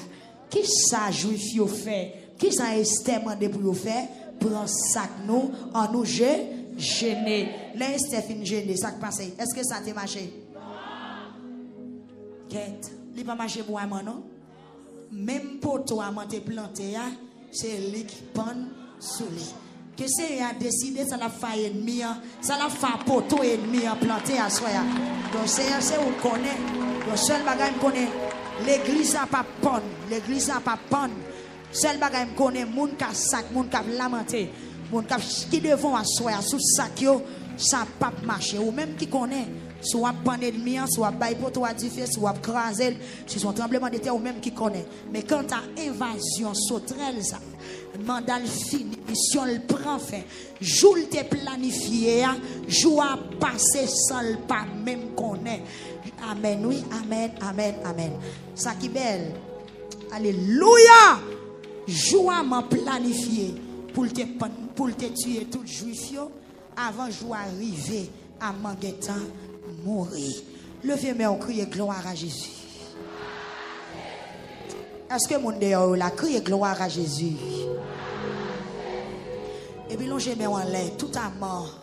Qui ça juif yo fait? Qui ça Esther mandé pour yo faire? Prend sac nous en nous gêner. Là Esther fin gêner, ça passe. Est-ce que ça t'a marché? Quête, il pas marché pour moi non? Même poteau à monter planté c'est lui qui pend sous lui. Que c'est a décidé ça la fait ennemi, ça la fait poteau ennemi planté à soi. Donc c'est où connaît, le seul bagage connaît l'église a pas pon, l'église a pas pon. Seul bagage connaît moun ka sac, moun ka lamenté, moun ka qui devant à soi sous sac yo, ça pas marcher ou même qui connaît soit pan ennemi, soit bail poteau à diffé, soit craser, si son tremblement de terre ou même qui connaît. Mais quand ta invasion sauterelle ça mandat fini, mission le prend fin. Jour te planifié, jour a passé sans le pas même connaît. Amen, oui, amen, amen, amen. Ça qui belle. Alléluia. Jour m'a planifié pour te tuer tout juif avant jour arriver à manguetan mourir. Levez-moi on crie gloire à Jésus. Est-ce que mon dehors la crie gloire à Jésus? Et puis, l'on j'ai en l'air, tout à mort,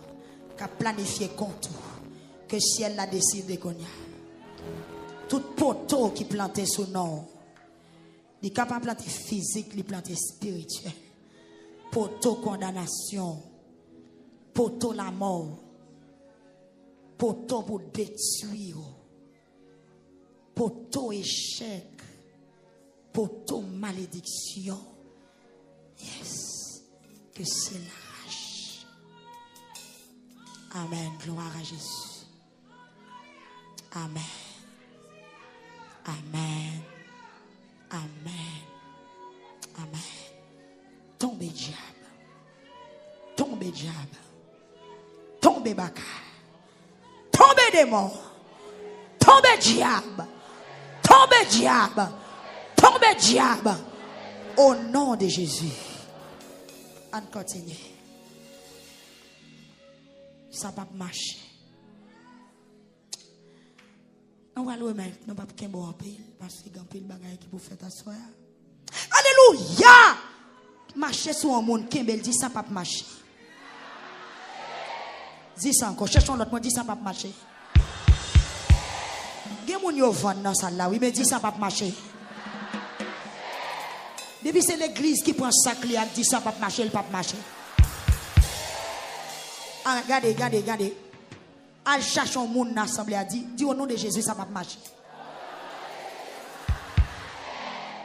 qui a planifié contre que le ciel l'a décidé qu'on y a. Tout poteau qui plantait sous nom, il est capable de planter physique, il planter spirituel. Poteau condamnation, poteau la mort, poteau pour détruire, poteau échec, poteau malédiction. Yes. Que c'est l'arrache. Amen. Gloire à Jésus. Amen. Amen. Amen. Amen. Tombez diable. Tombez diable. Tombez baka. Tombez démon. Tombez diable. Tombez diable. Tombez diable. Au nom de Jésus. On continue. Ça va pas marcher. On va le remettre. Nous ne pouvons pas en pile. Parce qu'il y a un pile de bagaille qui peut faire ta soeur. Alléluia! Marcher sur un monde, Kimbel dit ça ne peut pas marcher. Dis ça encore. Cherchons l'autre monde, dit ça ne peut pas marcher. Il y a des gens qui vendent dans ça là. Oui, mais dit ça ne peut pas marcher. Depuis c'est l'église qui prend ça, qui dit ça, pas marcher, le pas marcher. Ah, regardez. Al cherche un monde dans l'assemblée a dit au nom de Jésus ça va marcher.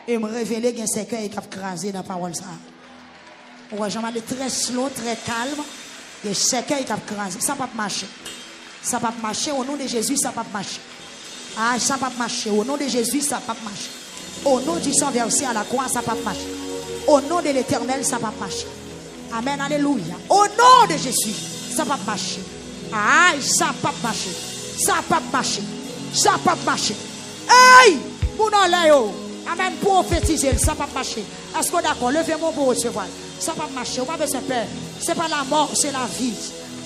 Et me révéler qu'il y a un cercueil qui a crasé dans la parole ça. Ouais, j'en ai très slow, très calme. Il y a un cercueil qui a crasé. Ça va marcher. Ça va marcher au nom de Jésus, ça va marcher. Ah, ça va marcher. Au nom de Jésus, ça va marcher. Au nom du sang versé à la croix, ça va marcher. Au nom de l'Éternel, ça va marcher. Amen, alléluia. Au nom de Jésus, ça va marcher. Ah, ça va marcher. Ça va marcher. Ça va marcher. Hey! Mon nom amen, prophétiser, ça va marcher. Est-ce que d'accord? Levez-moi pour recevoir. Ça va marcher. On va pas besoin de peur. C'est pas la mort, c'est la vie.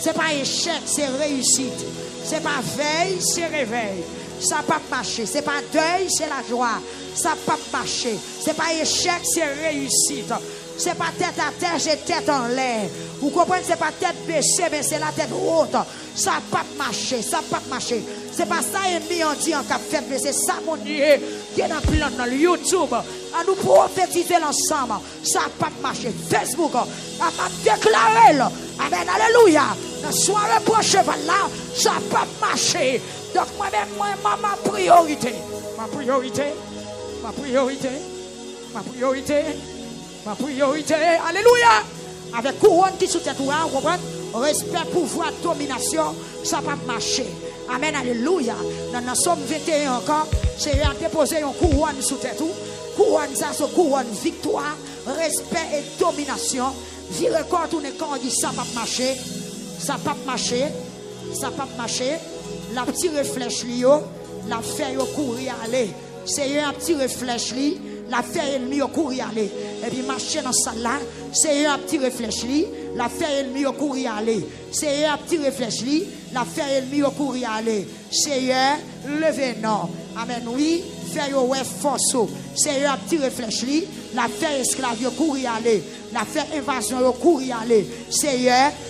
C'est pas échec, c'est réussite. C'est pas veille, c'est réveil. Ça va marcher. C'est pas deuil, c'est la joie. Ça va marcher. C'est pas échec, c'est réussite. C'est pas tête à terre, c'est tête en l'air. Vous comprenez? C'est pas tête baissée, mais c'est la tête haute. Ça va marcher, ça va marcher. C'est pas ça ennemi on dit en cap fait, mais c'est ça mon Dieu qui est dans plan dans le YouTube. À nous prophétiser l'ensemble. Ça va marcher. Facebook, à m'a déclaré. Amen, alléluia. Dans la soirée prochaine là, ça va marcher. Donc moi-même, ma priorité. Ma priorité. Ma priorité. Ma priorité. Ma priorité, alléluia, avec couronne qui sous tête, vous comprenez? Respect, pouvoir, domination, ça va marcher. Amen, alléluia. Dans le Somme 21 encore, c'est à déposer une couronne sous tête. Couronne, ça, c'est couronne, victoire, respect et domination. Vire corps, tourne quand on dit ça va marcher, ça va marcher, ça va marcher. La petite réflexe, la fait courir aller. C'est un petit réflexe, la fait ennemi au courir aller. Et puis marcher dans ça là, c'est un petit réfléchi, la fait ennemi au courir aller. C'est un petit réfléchi, la fait ennemi au courir aller. C'est levé non. Amen, oui, fait ouais force. C'est un petit réfléchi, la fait esclave au courir aller. La fait invasion au courir aller. C'est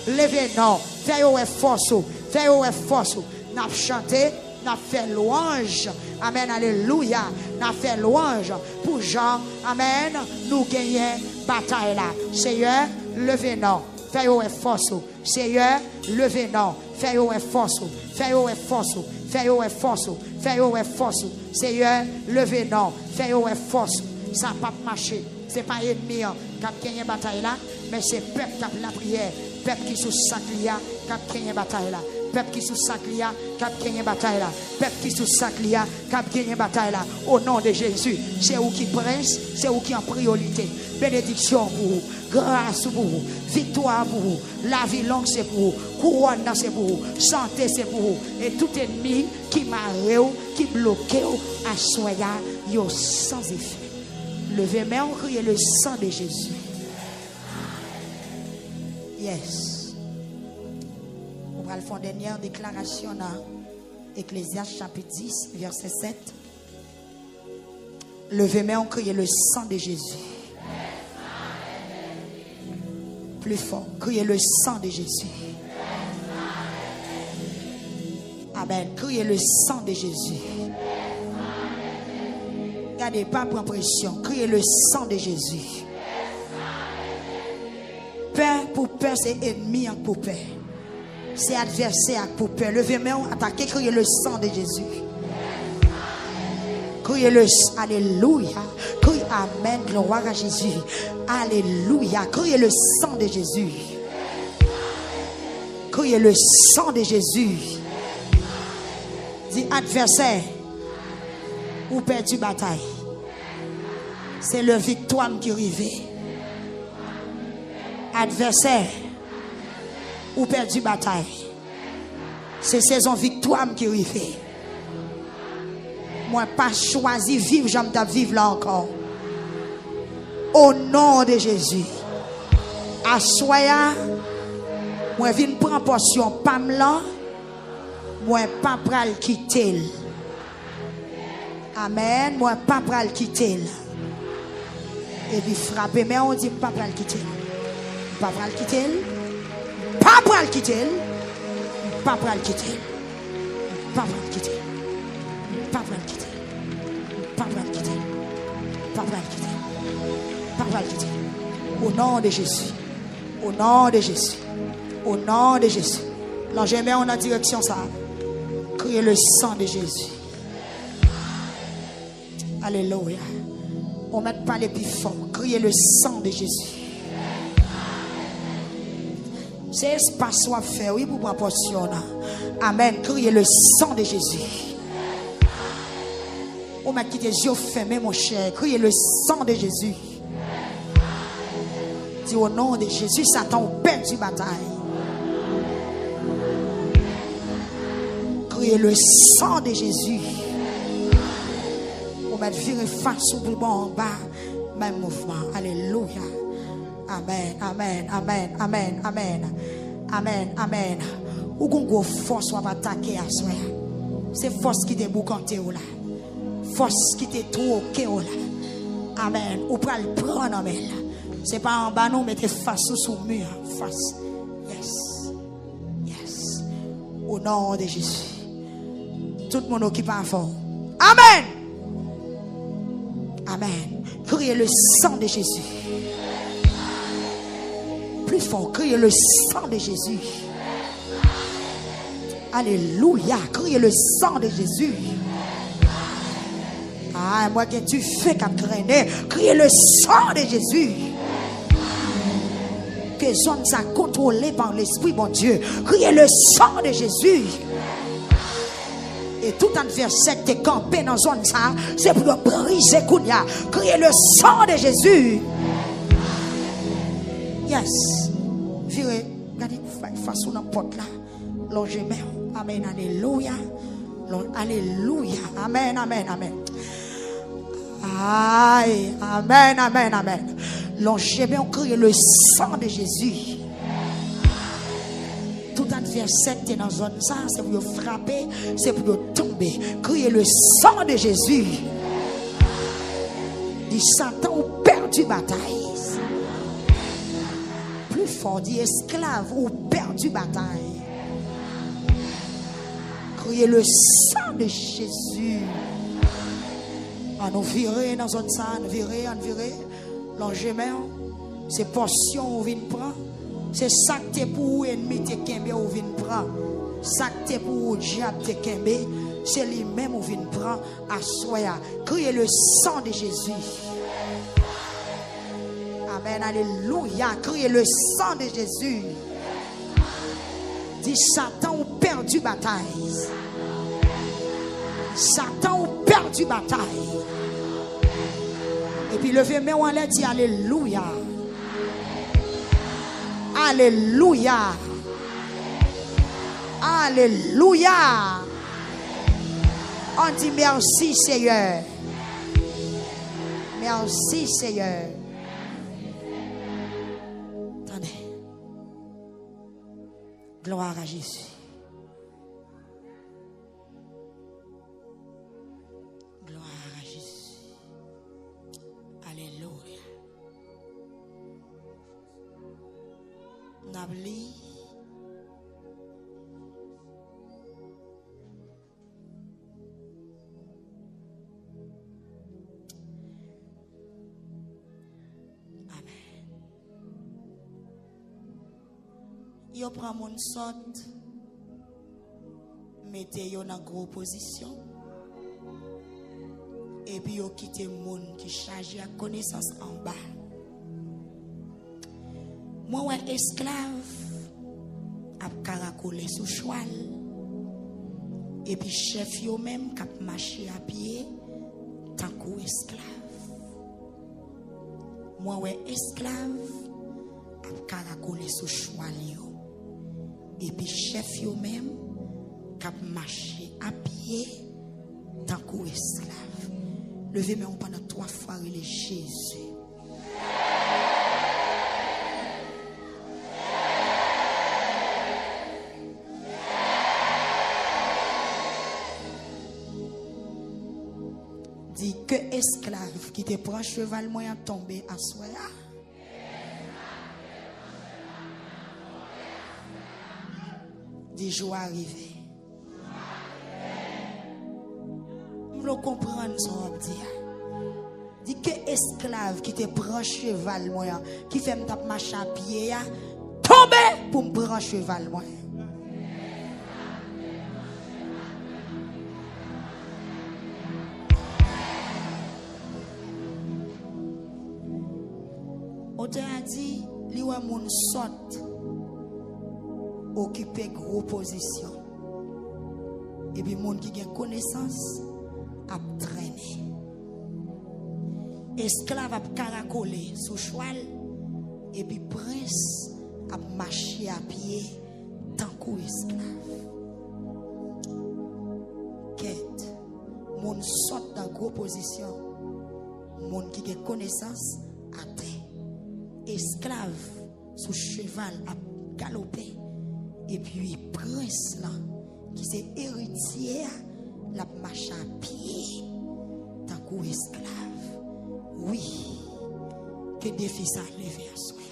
levé non. Fait ouais force. Fait ouais force. N'a chanté. N'a fait louange. Amen, alléluia. N'a fait louange pour Jean. Amen. Nous gagnons bataille là. Seigneur, levez non. Fais-vous force. Seigneur, levez non. Fais-vous force. Fais-vous force. Fais-vous force. Fais-vous force. Seigneur, levez non. Fais-vous force. Ça n'a pas marché. Ce n'est pas ennemi qui a gagné bataille là. Mais c'est peuple qui a la prière. Peuple qui sous Saclia qui a gagné bataille là. Peuple qui sous Saclia qui a gagné bataille là. Peuple qui sous Saclia qui a gagné bataille là. Au nom de Jésus, c'est vous qui prince, c'est vous qui en priorité. Bénédiction pour vous, grâce pour vous, victoire pour vous, la vie longue c'est pour vous, couronne c'est pour vous, santé c'est pour vous. Et tout ennemi qui m'arrête, qui bloque, à soya, yo sans effet. Levez main, on crie le sang de Jésus. Yes. On va le faire une dernière déclaration dans Ecclésiaste chapitre 10, verset 7. Levez main, on crie le sang de Jésus. Plus fort, criez le sang de Jésus. Amen. Criez le sang de Jésus. Gardez pas pour pression. Criez le sang de Jésus. Peur pour peur, c'est ennemi pour peur. C'est adversaire pour peur. Levez-moi, attaquez, criez le sang de Jésus. Criez le alléluia. Criez amen, gloire à Jésus. Alléluia. Criez le sang de Jésus. Criez le sang de Jésus. Dis adversaire, ou perdu bataille. C'est le victoire qui arrive. Adversaire, ou perdu bataille. C'est saison victoire qui arrive. Moi pas choisi vivre, j'aime ta vivre là encore. Au nom de Jésus. À soya, moi viens prendre portion pam là. Moi pas pral quitter. Amen. Moi pas pral quitter. Et puis frapper, mais on dit pas pral quitter. Pas pral quitter. Pas pral quitter. Pas pral quitter. Pas pral quitter. Pas pral quitter. Pas pral quitter. Pas pral quitter. Pas pral quitter. Au nom de Jésus. Au nom de Jésus. Au nom de Jésus. Non, j'aime en direction ça. Criez le sang de Jésus. Alléluia. On ne met pas les plus forts. Criez le sang de Jésus. C'est espace soit fait, oui, pour proportionner. Amen. Criez le sang de Jésus. On m'a quitté les yeux fermés, mon cher. Criez le sang de Jésus. Dis au nom de Jésus, Satan perd du bataille. Criez le sang de Jésus. On va virer face au plus bon en bas. Même mouvement. Alléluia. Amen, amen, amen, amen, amen. Amen, amen. Ou qu'on force va attaquer à soi. C'est force qui te boucante là. Force qui te trouve là. Amen. Ou pas le prendre en main. C'est pas en bas, nous mettez face sous le mur. Face. Yes. Yes. Au nom de Jésus. Tout le monde occupe un fort. Amen. Amen. Criez le sang de Jésus. Plus fort, criez le sang de Jésus. Alléluia. Criez le sang de Jésus. Ah, moi que tu fais qu'à traîner. Criez le sang de Jésus. Que zone ça contrôlé par l'Esprit, mon Dieu. Criez le sang de Jésus. Et tout adversaire qui est campé dans zone ça, c'est pour briser Kounia. Criez le sang de Jésus. Yes. Virez, regardez, face à la porte là. Longez main. Amen. Alléluia. Alléluia. Amen. Amen. Amen. Aïe. Amen. Amen. Amen. Longez main, on crie le sang de Jésus. Tout adversaire qui est dans la zone ça, c'est pour frapper, c'est pour tomber. Criez le sang de Jésus. Dit Satan ou perdu bataille. Plus fort, dit esclave ou perdu bataille. Criez le sang de Jésus. On nous virer dans la zone ça, on virer. L'engement, c'est portion où vient prendre. C'est ça que pour ennemi te kembe ou vient prendre. Ça que pour diable te kembe, c'est lui-même ou vient prendre à soya. Criez le sang de Jésus. Amen, alléluia. Criez le sang de Jésus. Dit Satan ou perdu bataille. Satan ou perdu bataille. Et puis levez main en l'air, dit alléluia. Alléluia. Alléluia. On dit merci Seigneur. Merci Seigneur. Attendez. Gloire à Jésus. Nabli. Amen. Yo prend mon sorte, mettez yo dans gros position, et puis yo quitte moun qui charge à connaissance en bas. Moi, un esclave a caracolé sous cheval. Et puis, chef yo même qui a marché à pied, tant qu'esclave. Moi, un esclave a caracolé sous cheval. Et puis, chef yo même qui a marché à pied, tant qu'esclave. Levez-moi pendant 3 fois, il est Jésus. Dit que esclave qui te prend cheval moyen tombé à soi. Dit jour arrivé. Vous le comprenez ce qu'on dit. Dit que esclave qui te prend cheval moyen qui fait me tape marcher à pied tomber pour me prendre cheval moyen. Auteur a dit, li wè moun sort occuper gros position. Et puis moun qui gen connaissance a traîner. Esclave a caracolé sous cheval et puis prince a marché à pied tant qu'au esclave. Quête, moun sort dans gros position. Moun qui gen connaissance a terre. Esclave sous cheval a galopé et puis prince là qui c'est héritier la marche à pied tant qu'au esclave. Oui, que défi ça levé à soi.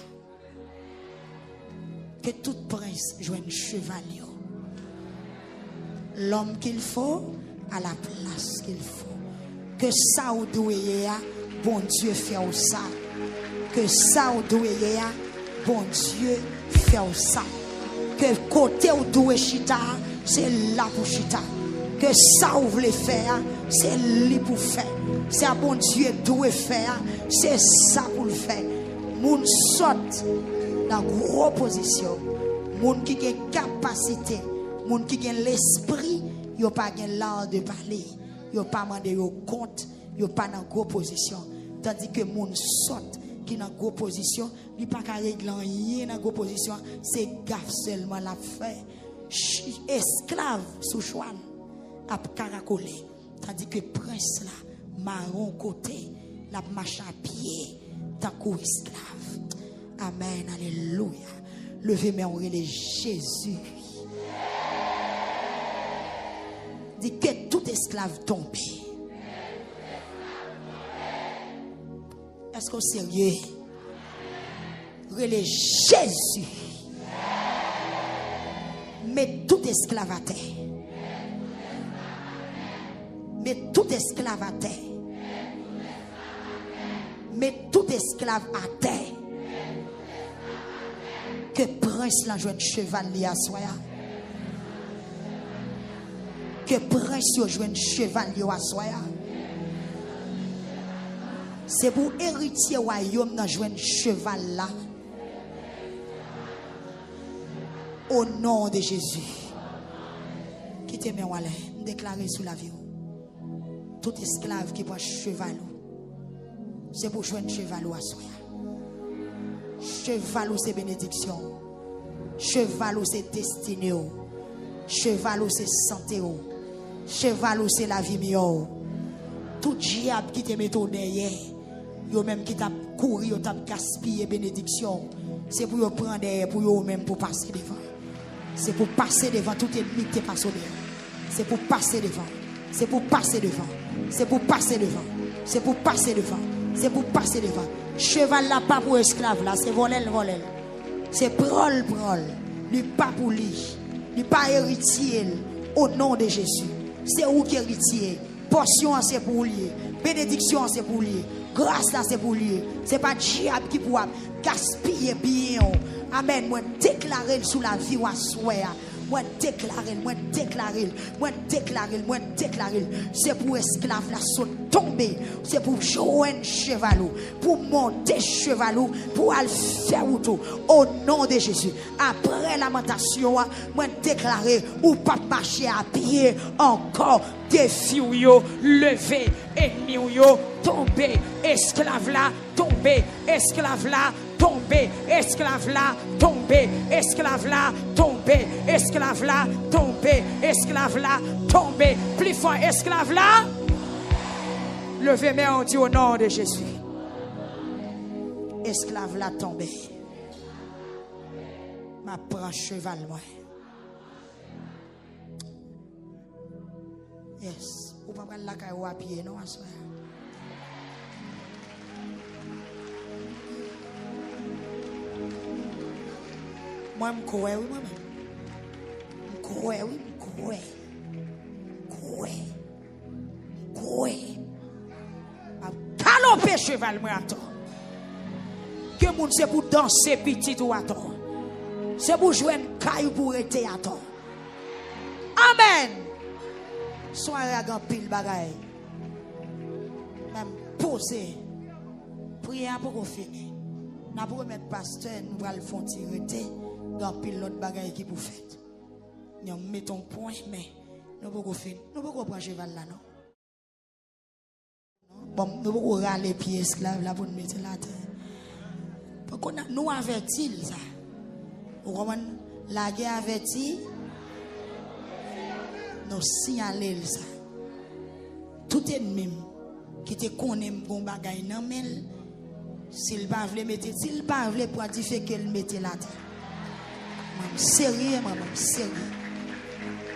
Que tout prince joigne cheval. L'homme qu'il faut à la place qu'il faut. Que ça ou doué, bon Dieu fait ça. Que ça ou doué, bon Dieu fait ça. Que côté ou doué chita, c'est là pour chita. Que ça ou voulez faire, c'est lui pour faire. C'est à bon Dieu doué faire, c'est ça pour le faire. Moun saute dans gros position. Moun qui a capacité, moun qui a l'esprit, yo pas l'art de parler, yo pas mandé yo compte, yo pas dans gros position. Tandis que moun saute qui dans gros position, il pas régler rien dans gros position, c'est gaffe seulement la fait. Esclave sous cheval a caracolé. Tandis que prince là marron côté la marche à pied tant qu'esclave. Amen, alléluia. Levez-moi en relais Jésus. Dit que tout esclave tombe. Est-ce qu'on est sérieux? Relais Jésus. Mais tout esclave à terre. Mais tout esclave à terre. Mais tout esclave à terre. Que prince la joue de cheval li à soya. Que prince yo joue de cheval li à soya. C'est pour héritier royaume dans joue de cheval là. Au nom de Jésus. Quittez mes wallet, déclarez sous la vie. Tout esclave qui prend cheval, c'est pour jouer un cheval à soi. Cheval c'est bénédiction. Cheval c'est destinée. Cheval c'est santé. Cheval c'est la vie mieux. Tout diable qui te met au derrière, yo même qui t'a couru, yo t'a gaspillé bénédiction. C'est pour yo prendre derrière, pour yo même pour passer devant. C'est pour passer devant tout ennemi qui passe au derrière. C'est pour passer devant. C'est pour passer devant. C'est pour passer devant. C'est pour passer devant. C'est pour passer devant. Cheval là pas pour esclave là, c'est voler. C'est prol. Lui pas pour lui. Lui pas héritier au nom de Jésus. C'est où qui héritier. Portion c'est pour lui. Bénédiction c'est pour lui. Grâce là c'est pour lui. C'est pas diable qui pour gaspiller bien. Amen. Moi déclarer sous la vie ou à souhait. Moi déclarer. C'est pour esclave la saute tomber. C'est pour joindre chevalou. Pour monter chevalou. Pour aller faire tout. Au nom de Jésus. Après lamentation, moi déclarer ou pas marcher à pied encore. Défi ou yo levé. Ennemi ou yo tomber. Esclave là tomber. Esclave là tomber, esclave là, tomber, esclave là, tomber, esclave là, tomber, esclave là, tomber. Plus fort, esclave là. Levez mes on dit au nom de Jésus. Esclave là, tomber. Ma prend cheval, moi. Yes. Ou pas prendre la caille à pied, non, à soi. Moi, je crois, oui, moi-même. Je crois. Caloper cheval, moi, attends. Que moun c'est pour danser petit ou attends. C'est pour jouer une caille pour être attends. Amen. Soirée à grand pile bagaille. Même poser. Prier pour qu'on finisse. n'a pas remettre pasteur, nous allons le faire tirer. Dans pile l'autre bagaille qui pour faire. Nous mettons point, mais nous ne pouvons pas faire. Nous ne pouvons pas prendre cheval là, non? Bon, nous ne pouvons pas râler pieds esclaves là pour nous mettre la terre. Parce que nous avertis ça. Vous comprenez? La guerre avertit. Nous signalons ça. Tout ennemi qui te connaît bon bagaille non mais s'il pas veut mettre, s'il pas veut pour dire qu'elle mette la terre. Sérieux, maman, sérieux.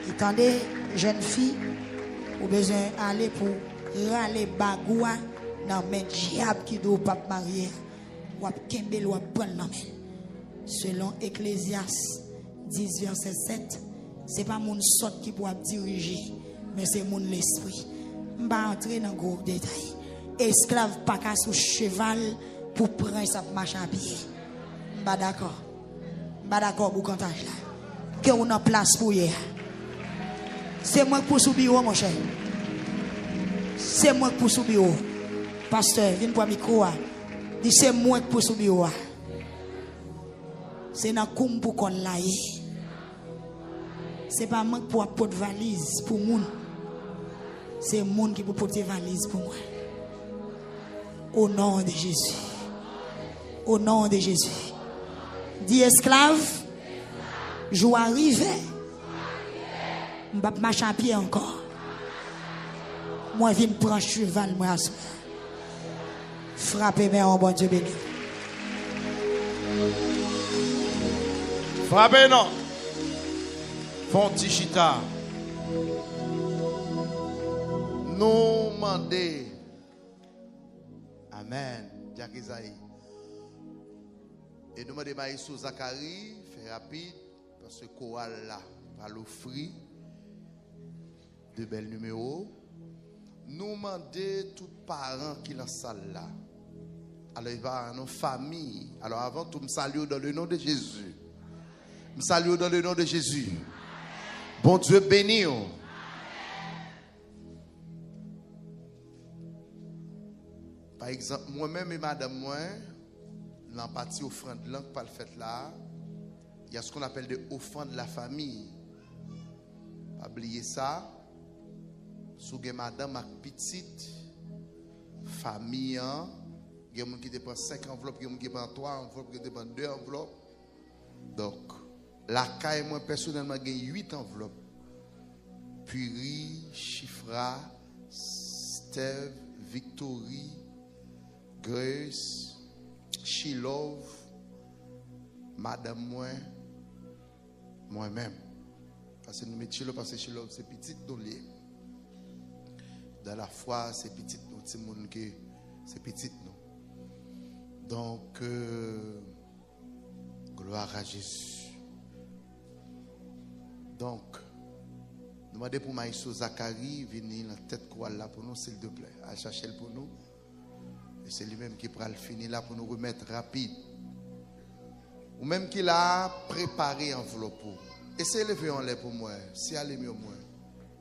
Attendez, jeune fille, vous avez besoin d'aller pour râler bagoua dans le diable qui doit pas marier. Ou à kembel ou à prendre la main. Selon Ecclésias 10, verset 7, ce n'est pas mon sort qui pourra diriger, mais c'est mon l'esprit. Je ne vais pas entrer dans gros détails. Esclave pas qu'à sous cheval pour prendre sa marche à pied. Je ne suis pas d'accord. Je ne suis pas d'accord pour le cantage là. Que on a place pour hier. C'est moi pour subir, mon cher. C'est moi pour subir. Pasteur, viens pour le micro. Dis c'est moi pour subir. C'est dans le pour qu'on l'aille. C'est pas moi pour porter valise pour moun. C'est moun qui peut porter valise pour moi. Au nom de Jésus. Au nom de Jésus. Dis esclave, je vais arriver. Je ne vais pas marcher à pied encore. Moi, je viens prendre cheval, moi, à soi. Frappez, mais en bon Dieu béni. Frappez, non. Fontichita. Nous mandez. Amen. Jacques Isaïe. Et nous demandons Maïsou Zacharie, fait rapide, parce que Koal là, va l'offrir de belles numéros. Nous demandons tous les parents qui sont dans la salle là. Alors, il va à nos familles. Alors, avant tout, me salue dans le nom de Jésus. Me salue dans le nom de Jésus. Bon Dieu béni. Par exemple, moi-même et madame, moi, l'empathie offrande langue pas le fait là. Il y a ce qu'on appelle des offrandes de la famille. Pas oublier ça. Sous madame ak petite famille, il y a des gens qui dépendent 5 enveloppes, il y a des gens qui dépendent 3 enveloppes, il y a des gens qui dépendent 2 enveloppes. Donc, la caille, moi personnellement, j'ai 8 enveloppes. Puri, Chifra, Steve, Victory, Grace, Shilov, Madame moi-même. Parce que nous mettons Shilov, parce que Shilov c'est petit dans les. Dans la foi, c'est petit nous, c'est monde qui c'est petit nous. Donc, gloire à Jésus. Donc, nous demandons pour Maïsou Zacharie venir dans la tête quoi là pour nous, s'il te plaît. À chercher pour nous. Et c'est lui-même qui pourra le finir là pour nous remettre rapide. Ou même qu'il a préparé enveloppe. Essayez de lever en l'air pour moi. Si allez mieux au moins.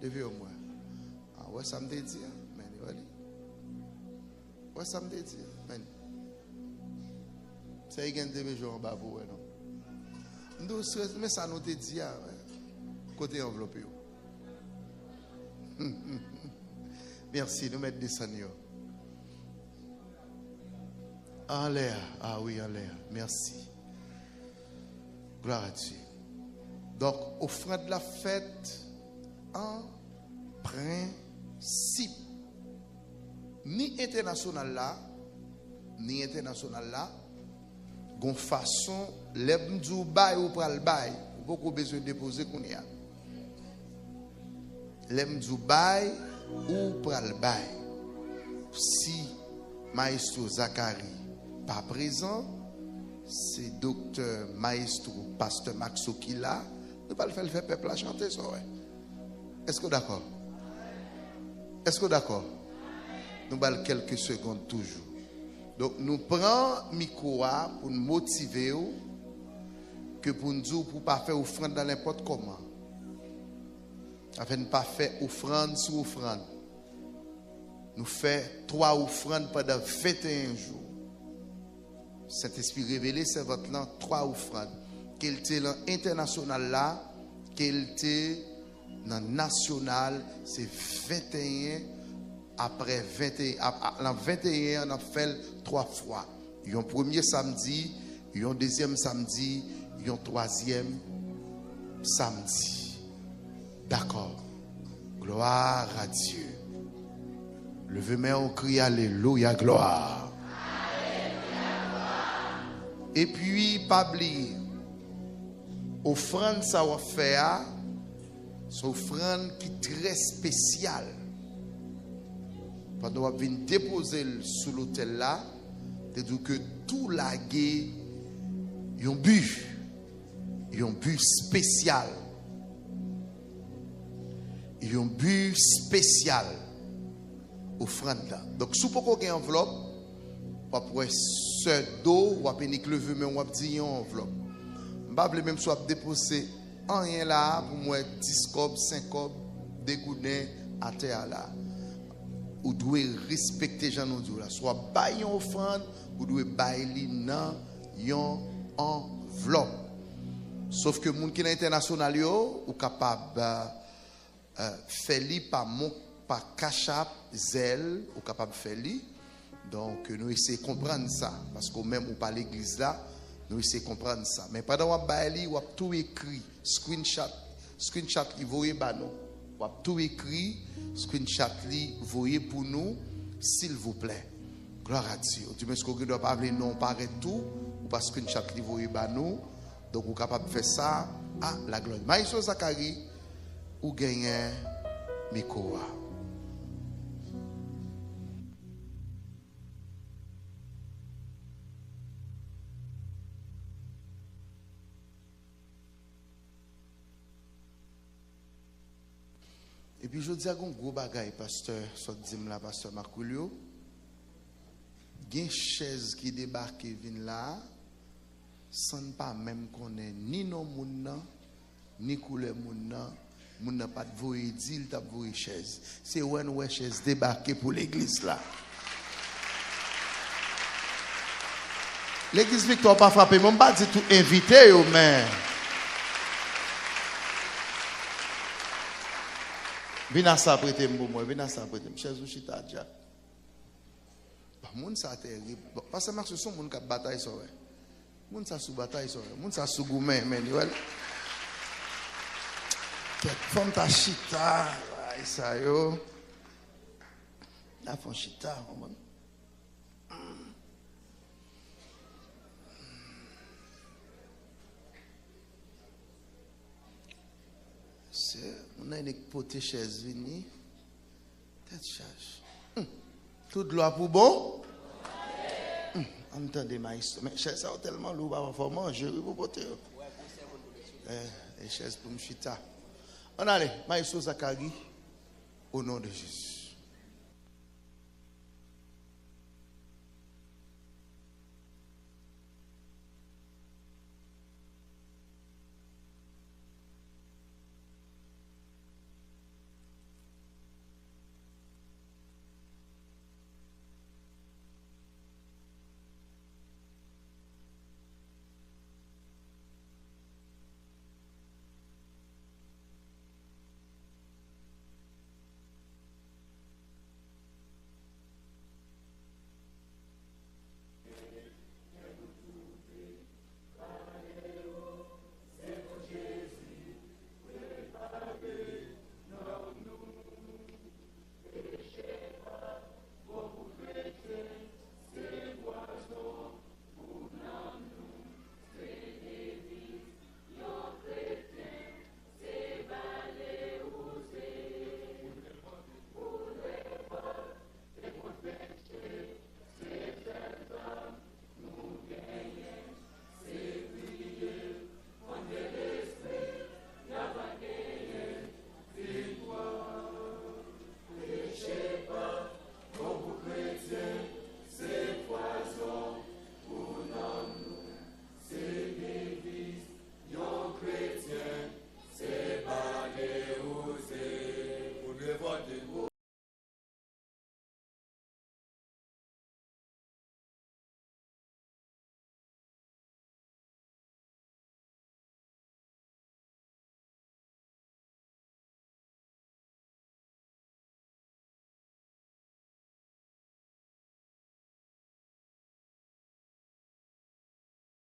Levez au moins. Ah ouais, ça me dit. Ouais, ça me dit. C'est une de jours en bas pour vous, non? Mais ça nous dit. Côté enveloppe. Merci, nous mettons des seigneurs. En l'air. Ah oui, en l'air. Merci. Gloire à Dieu. Donc, offrande de la fête en principe. Ni international là, ni international là, gon façon, l'ebdou bay ou pral bay, beaucoup besoin de déposer qu'on y a. L'ebdou bay ou pral bay. Si Maestro Zacharie pas présent, c'est docteur Maestro Pasteur Maxo qui là, nous pas le faire peuple à chanter ça. Ouais. Est-ce que d'accord? Est-ce que d'accord? Nous allons quelques secondes toujours. Donc nous prenons micro pour nous motiver que pour nous dire pour ne pas faire offrande dans n'importe comment. Afin de ne pas faire offrande sur offrande. Nous faisons 3 offrandes pendant 21 jours. Saint-Esprit révélé, c'est votre là, 3 offrandes. Qu'elle était international là, qu'elle était dans national, c'est 21. Après 21, dans 21, on a fait 3 fois. Il y a un premier samedi, il y a un deuxième samedi, il y a un troisième samedi. D'accord. Gloire à Dieu. Levez-moi, on crie Alléluia, gloire. Alléluia, gloire. Et puis, pas oublier, offrande ça va faire, c'est une offrande qui est très spéciale. Pendant qu'on vient déposer sous l'hôtel là, c'est-à-dire que tout la gué, il y a un but spécial. Il y a un but spécial. Offrande là. Donc, si vous avez une enveloppe, vous pouvez ce dos, vous pouvez lever, mais vous pouvez dire une enveloppe. Je ne vais même soit déposer rien là, pour moi 10 cobs, 5 cobs, des goudins à terre là. Vous devez respecter les gens nous là. Soit bailler une offrande, vous devez bailler dans une enveloppe. Sauf que les gens qui sont internationaux, vous êtes capable de faire par cachap, zèle, vous êtes capable de faire. Donc nous essayons de comprendre ça. Parce que même ou pas l'église là, nous essayons de comprendre ça. Mais pendant que vous baillez, vous avez tout écrit, screenshot qui voyez bah nous. Vous avez tout écrit, screenshot li voyez pour nous, s'il vous plaît. Gloire à Dieu. Tu me dis que vous ne doit pas appeler non paraît tout, ou pas screenshot li voyez bah nous. Donc vous êtes capable de faire ça à la gloire. Maïso Zakari, ou gagnez Mikoa. Et puis je dis à un gros bagay, pasteur, soit dit là, pasteur Marcoulio. Il y a une chaise qui débarque et vient là, sans pas même connaître ni nos moun ni couleur moun n'a pas de voyer dit, il t'a voyer chaise. C'est une chaise débarquée pour l'église là. L'église Victoire pas frappé, mon pas dit tout invité mais Vina sa prêter moi, vina sa prêter. Chaise ou chita déjà. Moun sa terrible. Parce que marche son moun qui bataille ça ouais. Moun sa sous bataille ça ouais. Moun sa sous goumen mais well. Femme ta chita, ça yo. La femme chita, mon. On a une pote chaise vini. Tête charge. Tout de l'eau pour bon. Entendez maïs. Mais chaise ça tellement lourd pas faut manger pour poter. Les chaises pour me chita. On allez, maïs Zakari au nom de Jésus.